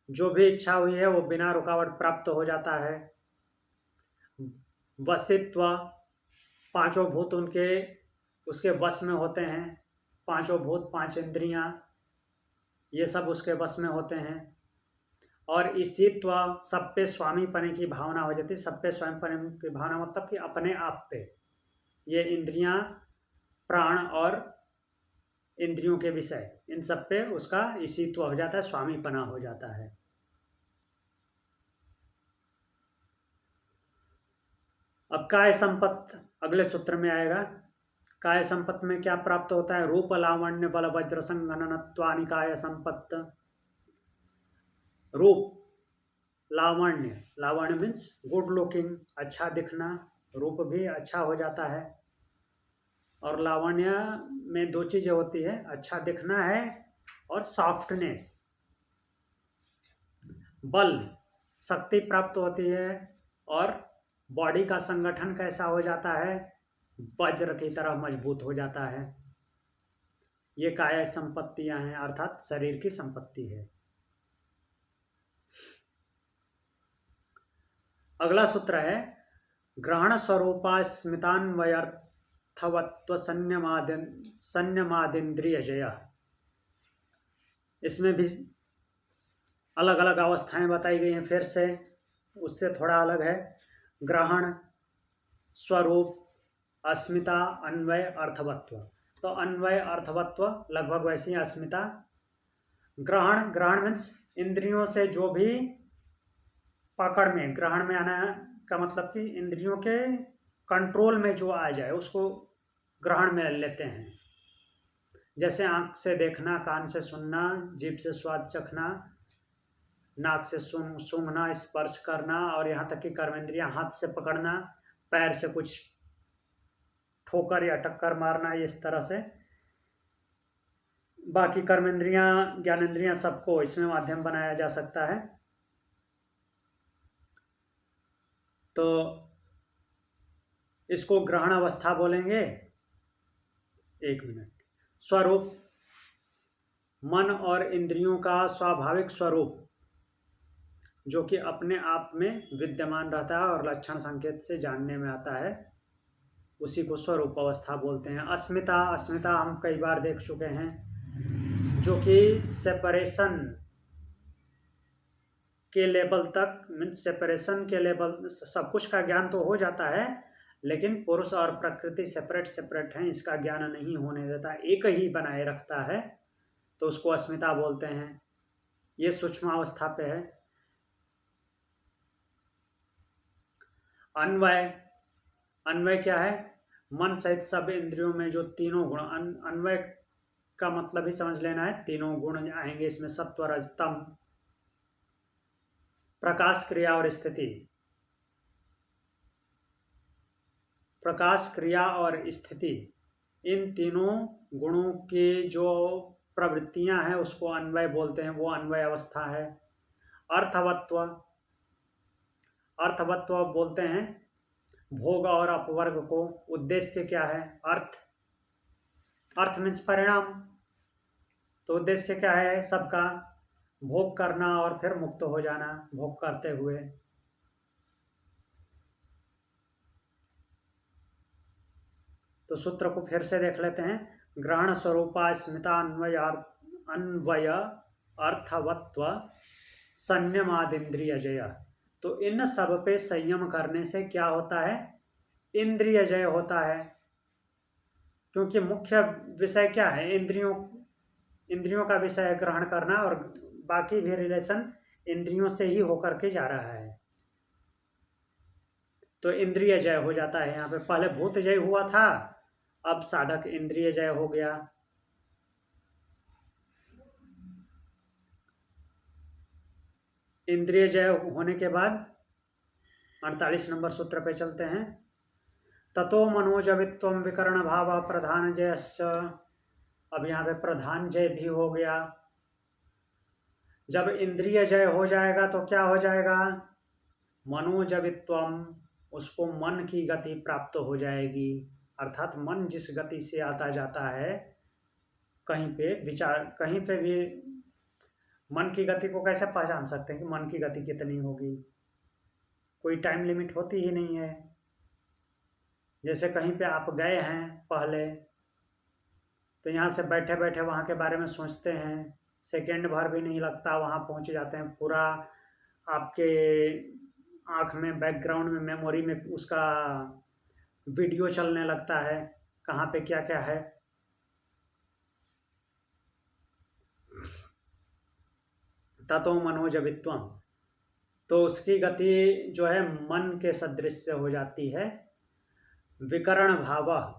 जो भी इच्छा हुई है वो बिना रुकावट प्राप्त हो जाता है। वशित्व, 5 भूत उनके उसके वश में होते हैं, 5 भूत 5 इंद्रियां ये सब उसके वश में होते हैं। और ईशित्व, सब पे स्वामीपने की भावना हो जाती है, सब पे स्वामीपने की भावना मतलब कि अपने आप पे, ये इंद्रियां प्राण और इंद्रियों के विषय, इन सब पे उसका ईशित्व हो जाता है, स्वामीपना हो जाता है। अब काय संपत्त अगले सूत्र में आएगा। काय संपत्त में क्या प्राप्त होता है, रूप लावण्य बल वज्र संगननत्वानि काय संपत्त। रूप, लावण्य, लावण्य मीन्स गुड लुकिंग, अच्छा दिखना, रूप भी अच्छा हो जाता है। और लावण्य में 2 चीजें होती है, अच्छा दिखना है और सॉफ्टनेस। बल, शक्ति प्राप्त होती है, और बॉडी का संगठन कैसा हो जाता है, वज्र की तरह मजबूत हो जाता है। ये काय संपत्तियां हैं, अर्थात शरीर की संपत्ति है। अगला सूत्र है ग्रहण स्वरूपास्मितान्वयर्थवत्व संयमादिंद्रिय जय। इसमें भी अलग अलग अवस्थाएं बताई गई हैं, फिर से उससे थोड़ा अलग है। ग्रहण, स्वरूप, अस्मिता, अन्वय, अर्थवत्व। तो अन्वय अर्थवत्व लगभग वैसी ही अस्मिता। ग्रहण, ग्रहण मीन्स इंद्रियों से जो भी पकड़ में, ग्रहण में आना का मतलब कि इंद्रियों के कंट्रोल में जो आ जाए उसको ग्रहण में लेते हैं। जैसे आंख से देखना, कान से सुनना, जीभ से स्वाद चखना, नाक से सूंघना, स्पर्श करना, और यहाँ तक कि कर्मेंद्रियां हाथ से पकड़ना, पैर से कुछ ठोकर या टक्कर मारना, इस तरह से। बाकी कर्मेंद्रियां, ज्ञानेंद्रियां सबको इसमें माध्यम बनाया जा सकता है। तो इसको ग्रहण अवस्था बोलेंगे। एक मिनट। स्वरूप, मन और इंद्रियों का स्वाभाविक स्वरूप जो कि अपने आप में विद्यमान रहता है और लक्षण संकेत से जानने में आता है, उसी को स्वरूप अवस्था बोलते हैं। अस्मिता, अस्मिता हम कई बार देख चुके हैं, जो कि सेपरेशन के लेवल तक, मीन्स सेपरेशन के लेवल, सब कुछ का ज्ञान तो हो जाता है लेकिन पुरुष और प्रकृति सेपरेट सेपरेट हैं, इसका ज्ञान नहीं होने देता, एक ही बनाए रखता है, तो उसको अस्मिता बोलते हैं। ये सूक्ष्म अवस्था पे है। अन्वय, अन्वय क्या है? मन सहित सब इंद्रियों में जो तीनों गुण, अन्वय का मतलब ही समझ लेना है, तीनों गुण आएंगे इसमें, सत्व, रज, तम, प्रकाश, क्रिया और स्थिति। प्रकाश, क्रिया और स्थिति, इन तीनों गुणों की जो प्रवृत्तियां हैं उसको अन्वय बोलते हैं, वो अन्वय अवस्था है। अर्थवत्व, अर्थवत्व बोलते हैं भोग और अपवर्ग को। उद्देश्य क्या है? अर्थ, अर्थ मीन्स परिणाम, तो उद्देश्य क्या है सबका? भोग करना और फिर मुक्त हो जाना भोग करते हुए। तो सूत्र को फिर से देख लेते हैं। ग्रहण स्वरूपा स्मिता अन्वय अर्थवत्व संयमादिंद्रिय जय। तो इन सब पे संयम करने से क्या होता है? इंद्रिय जय होता है। क्योंकि मुख्य विषय क्या है? इंद्रियों का विषय ग्रहण करना, और बाकी भी रिलेशन इंद्रियों से ही होकर के जा रहा है, तो इंद्रिय जय हो जाता है। यहाँ पे पहले भूत जय हुआ था, अब साधक इंद्रिय जय हो गया। इंद्रिय जय होने के बाद 48 नंबर सूत्र पे चलते हैं। ततो मनोजवित्व विकर्ण भाव प्रधान जयश्च। अब यहाँ पे प्रधान जय भी हो गया। जब इंद्रिय जय हो जाएगा तो क्या हो जाएगा? मनोजवित्वम, उसको मन की गति प्राप्त हो जाएगी। अर्थात मन जिस गति से आता जाता है, कहीं पे विचार, कहीं पे भी मन की गति को कैसे पहचान सकते हैं कि मन की गति कितनी होगी? कोई टाइम लिमिट होती ही नहीं है। जैसे कहीं पे आप गए हैं पहले, तो यहाँ से बैठे बैठे वहाँ के बारे में सोचते हैं, सेकेंड भर भी नहीं लगता वहाँ पहुँच जाते हैं। पूरा आपके आँख में, बैकग्राउंड में, मेमोरी में उसका वीडियो चलने लगता है, कहाँ पे क्या क्या है। ततो मनोजवित्वम, तो उसकी गति जो है मन के सदृश से हो जाती है। विकरण भाव,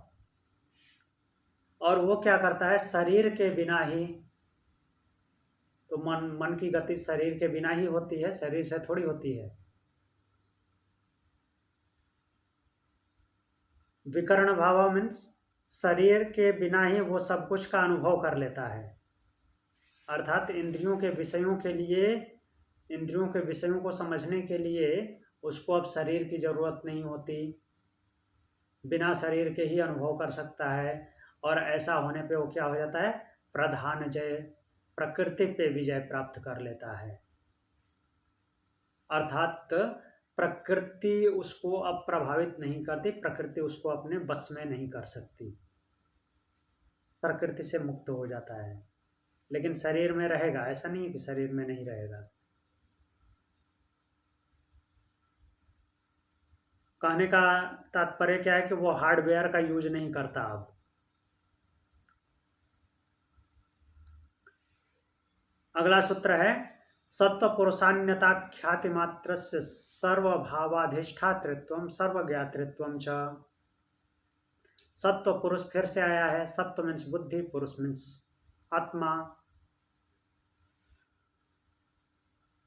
और वो क्या करता है? शरीर के बिना ही, तो मन की गति शरीर के बिना ही होती है, शरीर से थोड़ी होती है। विकर्ण भाव मीन्स शरीर के बिना ही वो सब कुछ का अनुभव कर लेता है। अर्थात इंद्रियों के विषयों को समझने के लिए उसको अब शरीर की जरूरत नहीं होती, बिना शरीर के ही अनुभव कर सकता है। और ऐसा होने पे वो क्या हो जाता है? प्रधान जय, प्रकृति पे विजय प्राप्त कर लेता है। अर्थात प्रकृति उसको अब प्रभावित नहीं करती, प्रकृति उसको अपने बस में नहीं कर सकती, प्रकृति से मुक्त हो जाता है। लेकिन शरीर में रहेगा, ऐसा नहीं है कि शरीर में नहीं रहेगा। कहने का तात्पर्य क्या है कि वो हार्डवेयर का यूज नहीं करता अब। अगला सूत्र है सत्व पुरुषान्यता ख्याति मात्र से सर्वभावाधिष्ठातृत्वम सर्वज्ञातृत्वम च। सत्व पुरुष फिर से आया है। सत्व मीन्स बुद्धि, पुरुष मीन्स आत्मा।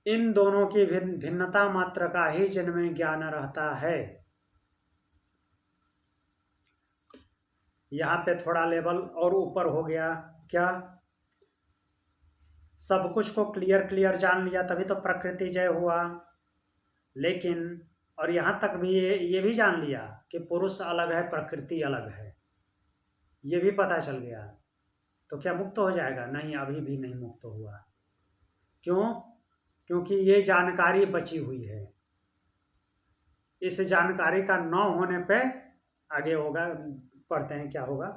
इन दोनों की भिन्नता मात्र का ही जिनमें ज्ञान रहता है। यहाँ पे थोड़ा लेवल और ऊपर हो गया। क्या सब कुछ को क्लियर जान लिया तभी तो प्रकृति जय हुआ। लेकिन और यहाँ तक भी ये भी जान लिया कि पुरुष अलग है, प्रकृति अलग है, ये भी पता चल गया, तो क्या मुक्त हो जाएगा? नहीं, अभी भी नहीं मुक्त हुआ। क्यों? क्योंकि ये जानकारी बची हुई है। इस जानकारी का न होने पे आगे होगा, पढ़ते हैं क्या होगा।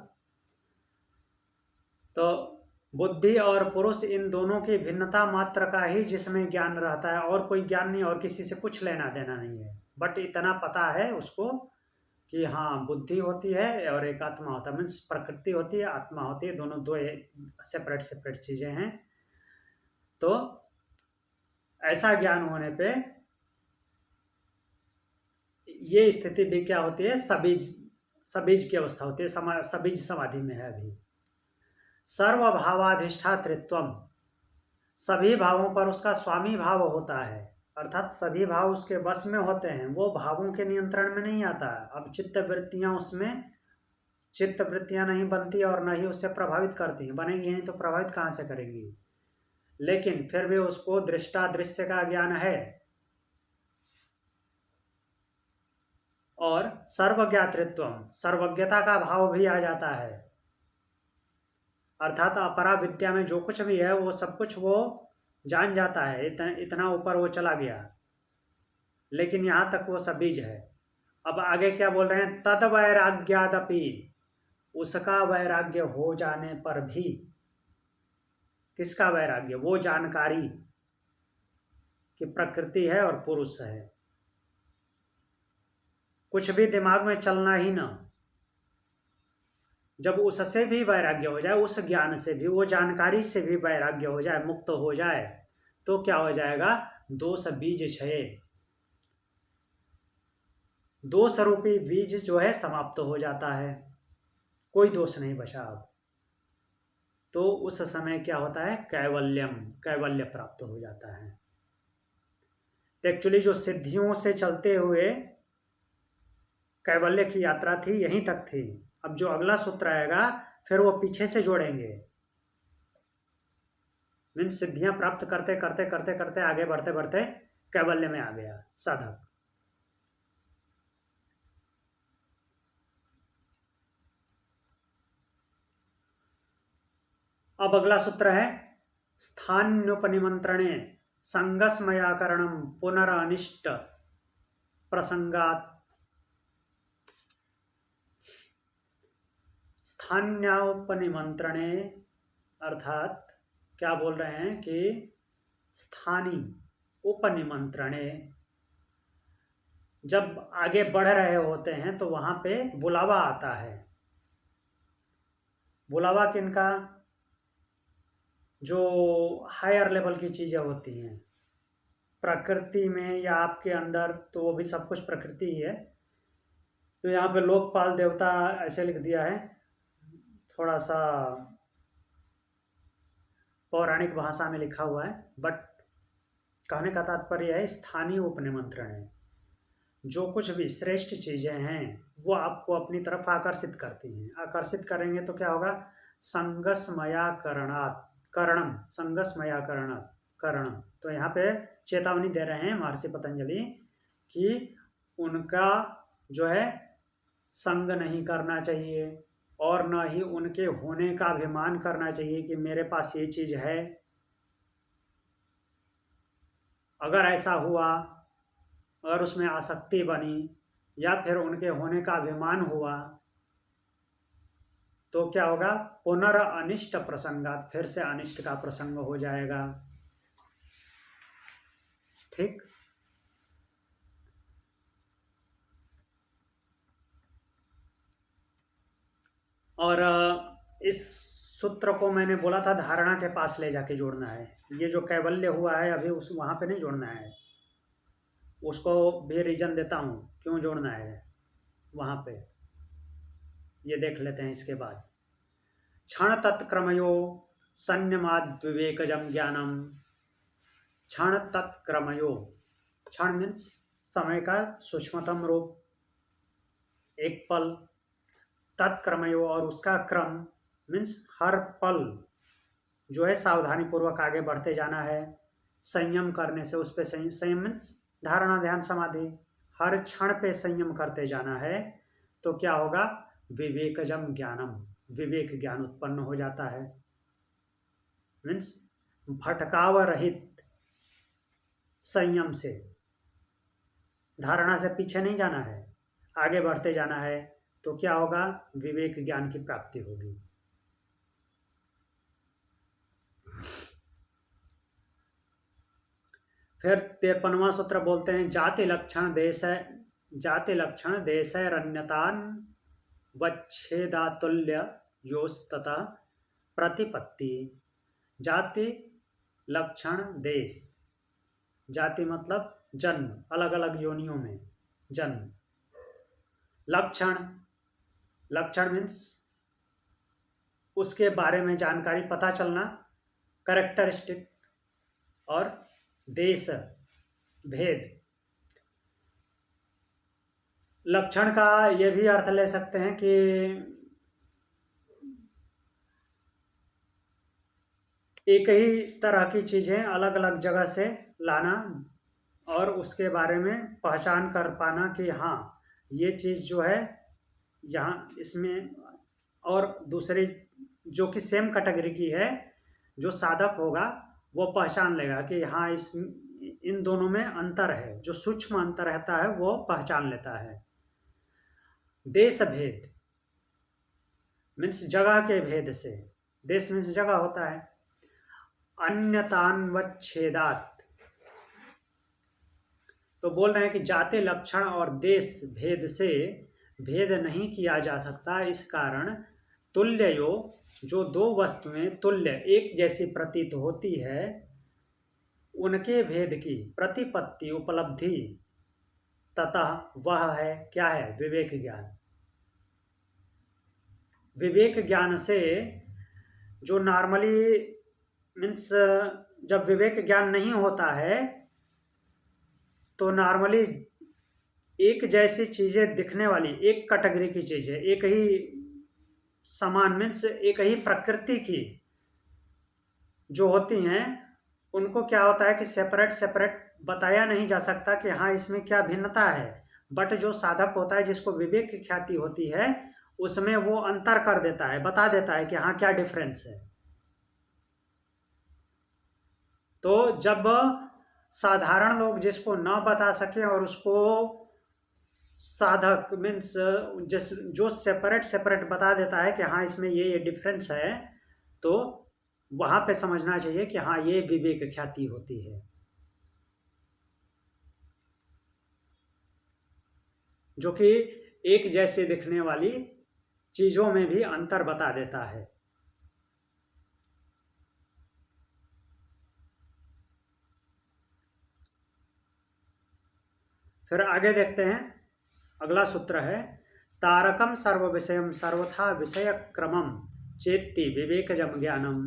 तो बुद्धि और पुरुष इन दोनों की भिन्नता मात्र का ही जिसमें ज्ञान रहता है, और कोई ज्ञान नहीं, और किसी से कुछ लेना देना नहीं है। बट इतना पता है उसको कि हाँ, बुद्धि होती है और एक आत्मा होता है, मीन्स प्रकृति होती है, आत्मा होती है, दोनों दो सेपरेट चीजें हैं। तो ऐसा ज्ञान होने पे ये स्थिति भी क्या होती है? सबीज की अवस्था होती है, सबीज समाधि में है अभी। सर्वभावाधिष्ठातृत्वम, सभी भावों पर उसका स्वामी भाव होता है, अर्थात सभी भाव उसके वश में होते हैं, वो भावों के नियंत्रण में नहीं आता। अब चित्त वृत्तियां नहीं बनती और न ही उससे प्रभावित करती हैं, बनेंगी नहीं तो प्रभावित कहाँ से करेंगी। लेकिन फिर भी उसको दृष्टा दृश्य का ज्ञान है। और सर्वज्ञातृत्वम, सर्वज्ञता का भाव भी आ जाता है, अर्थात अपरा विद्या में जो कुछ भी है वो सब कुछ वो जान जाता है, इतना ऊपर वो चला गया। लेकिन यहाँ तक वो सबीज है। अब आगे क्या बोल रहे हैं? तद वैराग्यादपि, उसका वैराग्य हो जाने पर भी। किसका वैराग्य? वो जानकारी कि प्रकृति है और पुरुष है, कुछ भी दिमाग में चलना ही ना। जब उससे भी वैराग्य हो जाए, उस ज्ञान से भी, वो जानकारी से भी वैराग्य हो जाए, मुक्त हो जाए, तो क्या हो जाएगा? दोष बीज क्षय, दोष रूपी बीज जो है समाप्त हो जाता है, कोई दोष नहीं बचा अब। तो उस समय क्या होता है? कैवल्य प्राप्त हो जाता है। तो एक्चुअली जो सिद्धियों से चलते हुए कैवल्य की यात्रा थी, यहीं तक थी। अब जो अगला सूत्र आएगा फिर वो पीछे से जोड़ेंगे। मीन्स सिद्धियां प्राप्त करते करते करते करते आगे बढ़ते बढ़ते कैवल्य में आ गया साधक। अब अगला सूत्र है स्थान्युपनिमंत्रणे संगस्मयाकरणम पुनरअनिष्ट प्रसंगात। स्थान्योपनिमंत्रणे अर्थात क्या बोल रहे हैं कि स्थानी उपनिमंत्रणे, जब आगे बढ़ रहे होते हैं तो वहां पे बुलावा आता है। बुलावा किनका? जो हायर लेवल की चीजें होती हैं प्रकृति में या आपके अंदर, तो वो भी सब कुछ प्रकृति ही है। तो यहाँ पे लोकपाल देवता ऐसे लिख दिया है, थोड़ा सा पौराणिक भाषा में लिखा हुआ है, बट कहने का तात्पर्य है स्थानीय उपनिमंत्रण है। जो कुछ भी श्रेष्ठ चीजें हैं वो आपको अपनी तरफ आकर्षित करती हैं। आकर्षित करेंगे तो क्या होगा? करणम। तो यहाँ पे चेतावनी दे रहे हैं महर्षि पतंजलि कि उनका जो है संग नहीं करना चाहिए, और न ही उनके होने का अभिमान करना चाहिए कि मेरे पास ये चीज है। अगर ऐसा हुआ अगर उसमें आसक्ति बनी या फिर उनके होने का अभिमान हुआ तो क्या होगा, पुनरअनिष्ट प्रसंगात, फिर से अनिष्ट का प्रसंग हो जाएगा। ठीक। और इस सूत्र को मैंने बोला था धारणा के पास ले जाके जोड़ना है। ये जो कैवल्य हुआ है अभी उस वहाँ पे नहीं जोड़ना है, उसको भी रीजन देता हूँ क्यों जोड़ना है वहाँ पे, ये देख लेते हैं इसके बाद। क्षण तत्क्रमयो संयमाद विवेकजम ज्ञानम। क्षण तत्क्रमयो, क्षण मीन्स समय का सूक्ष्मतम रूप, एक पल। तत्क्रमयो, और उसका क्रम मीन्स हर पल जो है सावधानी पूर्वक आगे बढ़ते जाना है, संयम करने से उस पर संयम मीन्स धारणा ध्यान समाधि, हर क्षण पे संयम करते जाना है तो क्या होगा, विवेकजम ज्ञानम, विवेक ज्ञान उत्पन्न हो जाता है। मीन्स भटकाव रहित संयम से, धारणा से पीछे नहीं जाना है, आगे बढ़ते जाना है तो क्या होगा, विवेक ज्ञान की प्राप्ति होगी। फिर 53वां सूत्र बोलते हैं जाति लक्षण देशरण्यतान वच्छेदातुल्य योस्ततः प्रतिपत्ति। जाति लक्षण देश, जाति मतलब जन्म, अलग अलग योनियों में जन्म। लक्षण मीन्स उसके बारे में जानकारी, पता चलना, कैरेक्टरिस्टिक। और देश भेद, लक्षण का ये भी अर्थ ले सकते हैं कि एक ही तरह की चीज़ें अलग अलग जगह से लाना और उसके बारे में पहचान कर पाना कि हाँ ये चीज़ जो है यहाँ इसमें, और दूसरी जो कि सेम कैटेगरी की है, जो साधक होगा वो पहचान लेगा कि हाँ इन दोनों में अंतर है, जो सूक्ष्म अंतर रहता है वो पहचान लेता है। देश भेद मीन्स जगह के भेद से, देश मीन्स जगह होता है। अन्यतान्वच्छेदात, तो बोल रहे हैं कि जाति लक्षण और देश भेद से भेद नहीं किया जा सकता, इस कारण तुल्यो, जो दो वस्तुएं तुल्य एक जैसी प्रतीत होती है, उनके भेद की प्रतिपत्ति उपलब्धि ततः वह है, क्या है, विवेक ज्ञान। विवेक ज्ञान से जो नॉर्मली मीन्स जब विवेक ज्ञान नहीं होता है तो नॉर्मली एक जैसी चीज़ें दिखने वाली, एक कैटेगरी की चीज़ें, एक ही समान मीन्स एक ही प्रकृति की जो होती हैं, उनको क्या होता है कि सेपरेट बताया नहीं जा सकता कि हाँ इसमें क्या भिन्नता है। बट जो साधक होता है जिसको विवेक की ख्याति होती है उसमें वो अंतर कर देता है, बता देता है कि हाँ क्या डिफरेंस है। तो जब साधारण लोग जिसको न बता सके और उसको साधक मीन्स जो सेपरेट बता देता है कि हाँ इसमें ये डिफरेंस है, तो वहाँ पे समझना चाहिए कि हाँ ये विवेक ख्याति होती है, जो कि एक जैसे दिखने वाली चीज़ों में भी अंतर बता देता है। फिर आगे देखते हैं, अगला सूत्र है तारकम सर्व विषयम सर्वथा विषय क्रमम चेत्ति विवेकजम ज्ञानम।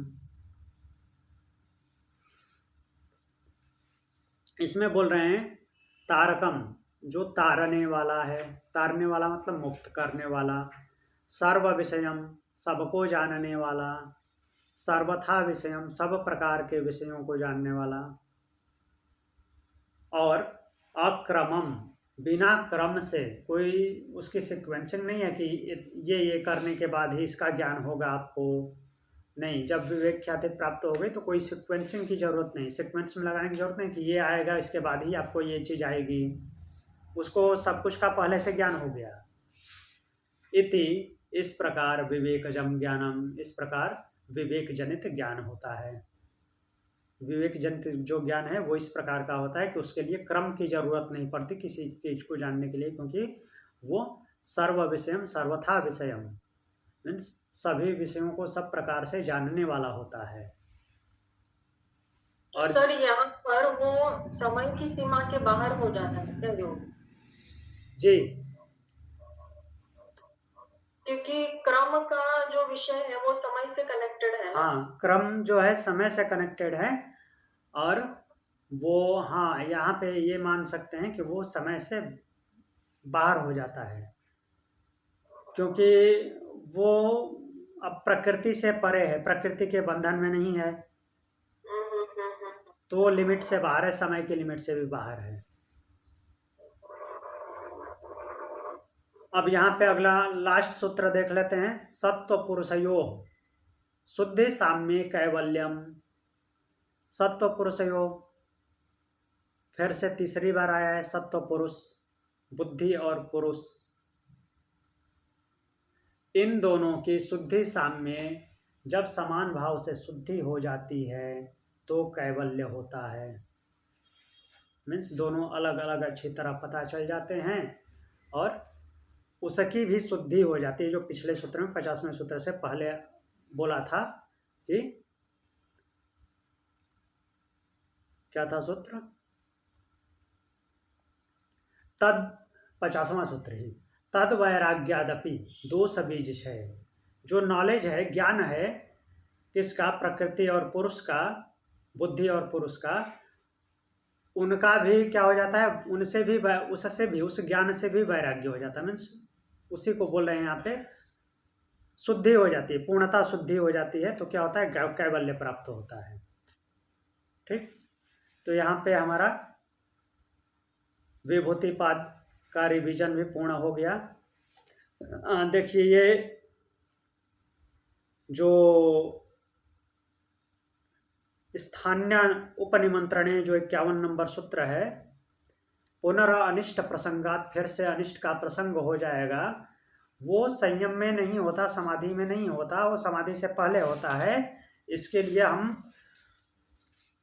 इसमें बोल रहे हैं तारकम, जो तारने वाला है, तारने वाला मतलब मुक्त करने वाला, सर्व विषयम सबको जानने वाला, सर्वथा विषयम सब प्रकार के विषयों को जानने वाला, और अक्रमम बिना क्रम से, कोई उसकी सिक्वेंसिंग नहीं है कि ये करने के बाद ही इसका ज्ञान होगा आपको, नहीं। जब विवेक ख्याति प्राप्त हो गई तो कोई सिक्वेंसिंग की जरूरत नहीं, सिक्वेंस में लगाने की जरूरत नहीं कि ये आएगा इसके बाद ही आपको ये चीज़ आएगी, उसको सब कुछ का पहले से ज्ञान हो गया। इति, इस प्रकार विवेकजम ज्ञानम, इस प्रकार विवेक जनित ज्ञान होता है। विवेक जनित जो ज्ञान है वो इस प्रकार का होता है कि उसके लिए क्रम की जरूरत नहीं पड़ती किसी चीज को जानने के लिए, क्योंकि वो सर्व विषयम सर्वथा विषयम, मीन्स सभी विषयों को सब प्रकार से जानने वाला होता है। और सर यहाँ पर वो समय की सीमा के बाहर हो जाता है क्या योग? जी, क्योंकि क्रम का जो विषय है वो समय से कनेक्टेड है ना? हाँ, क्रम जो है समय से कनेक्टेड है, और वो हाँ यहाँ पे ये मान सकते हैं कि वो समय से बाहर हो जाता है, क्योंकि वो अब प्रकृति से परे है, प्रकृति के बंधन में नहीं है, तो वो लिमिट से बाहर है, समय की लिमिट से भी बाहर है। अब यहाँ पे अगला लास्ट सूत्र देख लेते हैं। सत्व पुरुषयो शुद्धि साम्य कैवल्यम। सत्व पुरुषयो फिर से तीसरी बार आया है। सत्व पुरुष, बुद्धि और पुरुष, इन दोनों की शुद्धि साम्य, जब समान भाव से शुद्धि हो जाती है तो कैवल्य होता है। मीन्स दोनों अलग अलग अच्छी तरह पता चल जाते हैं और उसकी भी शुद्धि हो जाती है। जो पिछले सूत्र में 50वें सूत्र से पहले बोला था कि क्या था सूत्र, तद 50वां सूत्र ही, तद वैराग्यादपि दोष बीज है। जो नॉलेज है, ज्ञान है किसका, प्रकृति और पुरुष का, बुद्धि और पुरुष का, उनका भी क्या हो जाता है, उनसे भी उससे भी उस ज्ञान से भी वैराग्य हो जाता है। मीन्स उसी को बोल रहे हैं यहाँ पे, शुद्धि हो जाती है, पूर्णता शुद्धि हो जाती है, तो क्या होता है, कैवल्य प्राप्त होता है। ठीक, तो यहाँ पे हमारा विभूतिपाद का रिवीजन भी पूर्ण हो गया। देखिए ये जो स्थान्य उपनिमंत्रणे जो 51 नंबर सूत्र है, पुनः अनिष्ट प्रसंगात, फिर से अनिष्ट का प्रसंग हो जाएगा। वो संयम में नहीं होता, समाधि में नहीं होता, वो समाधि से पहले होता है। इसके लिए हम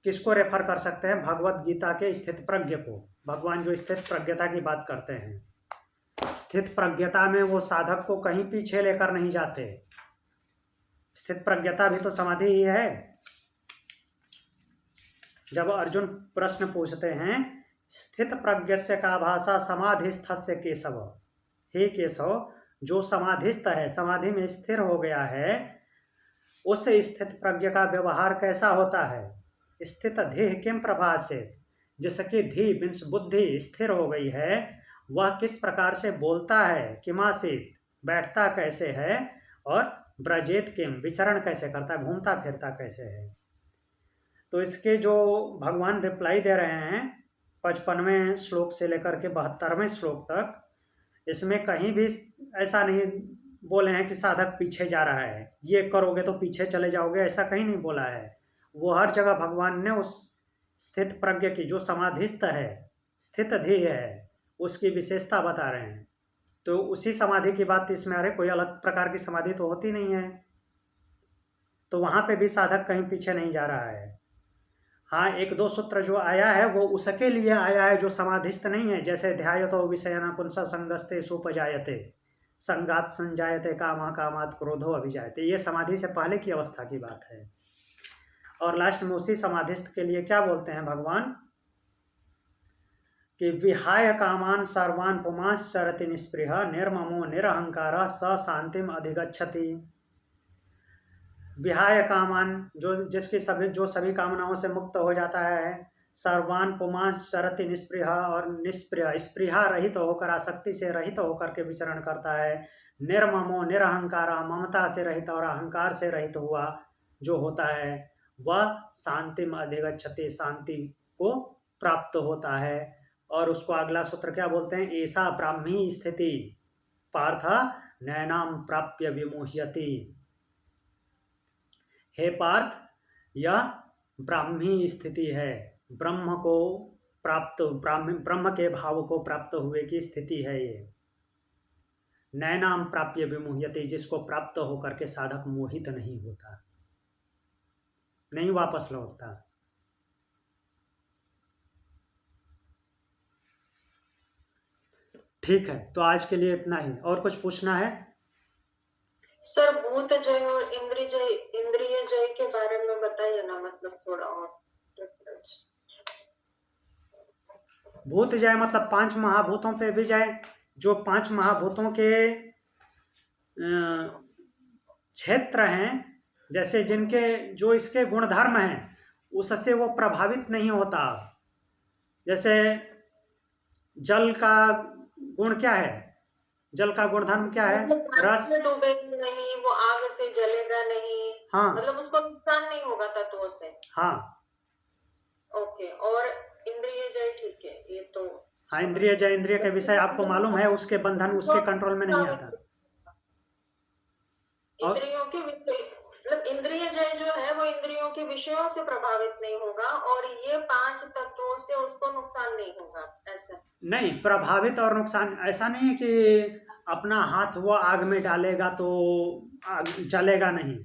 किसको रेफर कर सकते हैं, भगवत गीता के स्थित प्रज्ञ को। भगवान जो स्थित प्रज्ञता की बात करते हैं, स्थित प्रज्ञता में वो साधक को कहीं पीछे लेकर नहीं जाते। स्थित प्रज्ञता भी तो समाधि ही है। जब अर्जुन प्रश्न पूछते हैं, स्थित प्रज्ञस्य का भाषा समाधिस्थस्य केशव, हे केशव, जो समाधिस्थ है, समाधि में स्थिर हो गया है, उस स्थित प्रज्ञ का व्यवहार कैसा होता है। स्थित धीः किम प्रभाषेत, जिसकी धी मीन्स बुद्धि स्थिर हो गई है, वह किस प्रकार से बोलता है, किमासीत बैठता कैसे है, और ब्रजेत किम विचरण कैसे करता है, घूमता फिरता कैसे है। तो इसके जो भगवान रिप्लाई दे रहे हैं 55वें श्लोक से लेकर के 72वें श्लोक तक, इसमें कहीं भी ऐसा नहीं बोले हैं कि साधक पीछे जा रहा है, ये करोगे तो पीछे चले जाओगे, ऐसा कहीं नहीं बोला है। वो हर जगह भगवान ने उस स्थित प्रज्ञ की, जो समाधिस्थ है, स्थित धी है, उसकी विशेषता बता रहे हैं। तो उसी समाधि की बात इसमें आ रही, कोई अलग प्रकार की समाधि तो होती नहीं है। तो वहाँ पे भी साधक कहीं पीछे नहीं जा रहा है। हाँ, एक दो सूत्र जो आया है वो उसके लिए आया है जो समाधिस्थ नहीं है। जैसे ध्यायतो विषयाना पुंसा संगस्ते सुपजायते, संगात संजायते कामा कामात क्रोधो अभिजायते, ये समाधि से पहले की अवस्था की बात है। और लास्ट में उसी समाधिस्थ के लिए क्या बोलते हैं भगवान कि विहाय कामान सर्वान पुमांस चरति निस्पृह निर्ममो निरहंकार स शांतिम अधिगच्छति। विहाय कामान, जो सभी कामनाओं से मुक्त हो जाता है, सर्वान पुमांस चरति निस्पृह, और निस्पृह स्पृहा रहित होकर, आसक्ति से रहित होकर के विचरण करता है। निर्ममो निरहंकार, ममता से रहित और अहंकार से रहित हुआ जो होता है, वह शांतिम अधिगच्छति, शांति को प्राप्त होता है। और उसको अगला सूत्र क्या बोलते हैं, ऐसा ब्राह्मी स्थिति पार्थ नैनाम प्राप्य विमुह्यति। हे पार्थ, यह ब्राह्मी स्थिति है, ब्रह्म को प्राप्त ब्रह्म के भाव को प्राप्त हुए की स्थिति है ये। नैनाम प्राप्य विमुह्यते, जिसको प्राप्त होकर के साधक मोहित नहीं होता, नहीं वापस लौटता। ठीक है, तो आज के लिए इतना ही। और कुछ पूछना है? सर भूत जय और इंद्रिय जय के बारे में बताइए ना, मतलब थोड़ा और डिफरेंस। भूत जय मतलब 5 महाभूतों पे विजय। जो 5 महाभूतों के क्षेत्र हैं, जैसे जिनके जो इसके गुणधर्म हैं, उससे वो प्रभावित नहीं होता। जैसे जल का गुण क्या है? जल का गुणधर्म क्या है? रस। डूबेगा नहीं, वो आग से जलेगा नहीं। हाँ, मतलब उसको नुकसान नहीं होगा तत्वों से। हाँ, ओके। और इंद्रिय जय, ठीक है, ये तो। हाँ, इंद्रिय जय, इंद्रिय के विषय आपको मालूम है, उसके बंधन उसके कंट्रोल में नहीं आता। इंद्रियों के विषय, मतलब इंद्रिय जय जो है वो इंद्रियों के विषयों से प्रभावित नहीं होगा, और ये 5 तत्वों से उसको नुकसान नहीं होगा, ऐसा नहीं। प्रभावित और नुकसान ऐसा नहीं है कि अपना हाथ वो आग में डालेगा तो आग जलेगा नहीं।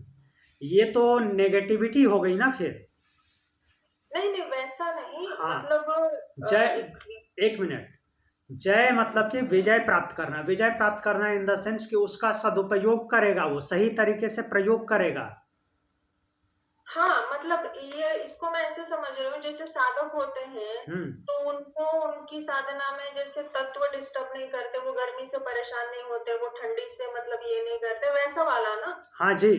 ये तो नेगेटिविटी हो गई ना फिर। नहीं, वैसा नहीं। हाँ। मतलब जय, एक मिनट। जय मतलब कि विजय प्राप्त करना। विजय प्राप्त करना इन द सेंस कि उसका सदुपयोग करेगा, वो सही तरीके से प्रयोग करेगा। हाँ, मतलब ये इसको मैं ऐसे समझ रही हूँ, जैसे साधक होते हैं तो उनको उनकी साधना में जैसे तत्व डिस्टर्ब नहीं करते, वो गर्मी से परेशान नहीं होते, वो ठंडी से मतलब ये नहीं करते, वैसा वाला ना। हाँ जी।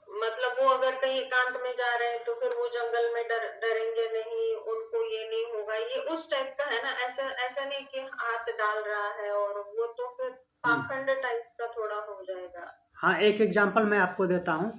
मतलब वो अगर कहीं एकांत में जा रहे हैं तो फिर वो जंगल में डरेंगे नहीं, उनको ये नहीं होगा, ये उस टाइप का है ना। ऐसा नहीं कि हाथ डाल रहा है, और वो तो फिर पाखंड टाइप का थोड़ा हो जाएगा। हाँ, एक एग्जांपल मैं आपको देता हूँ।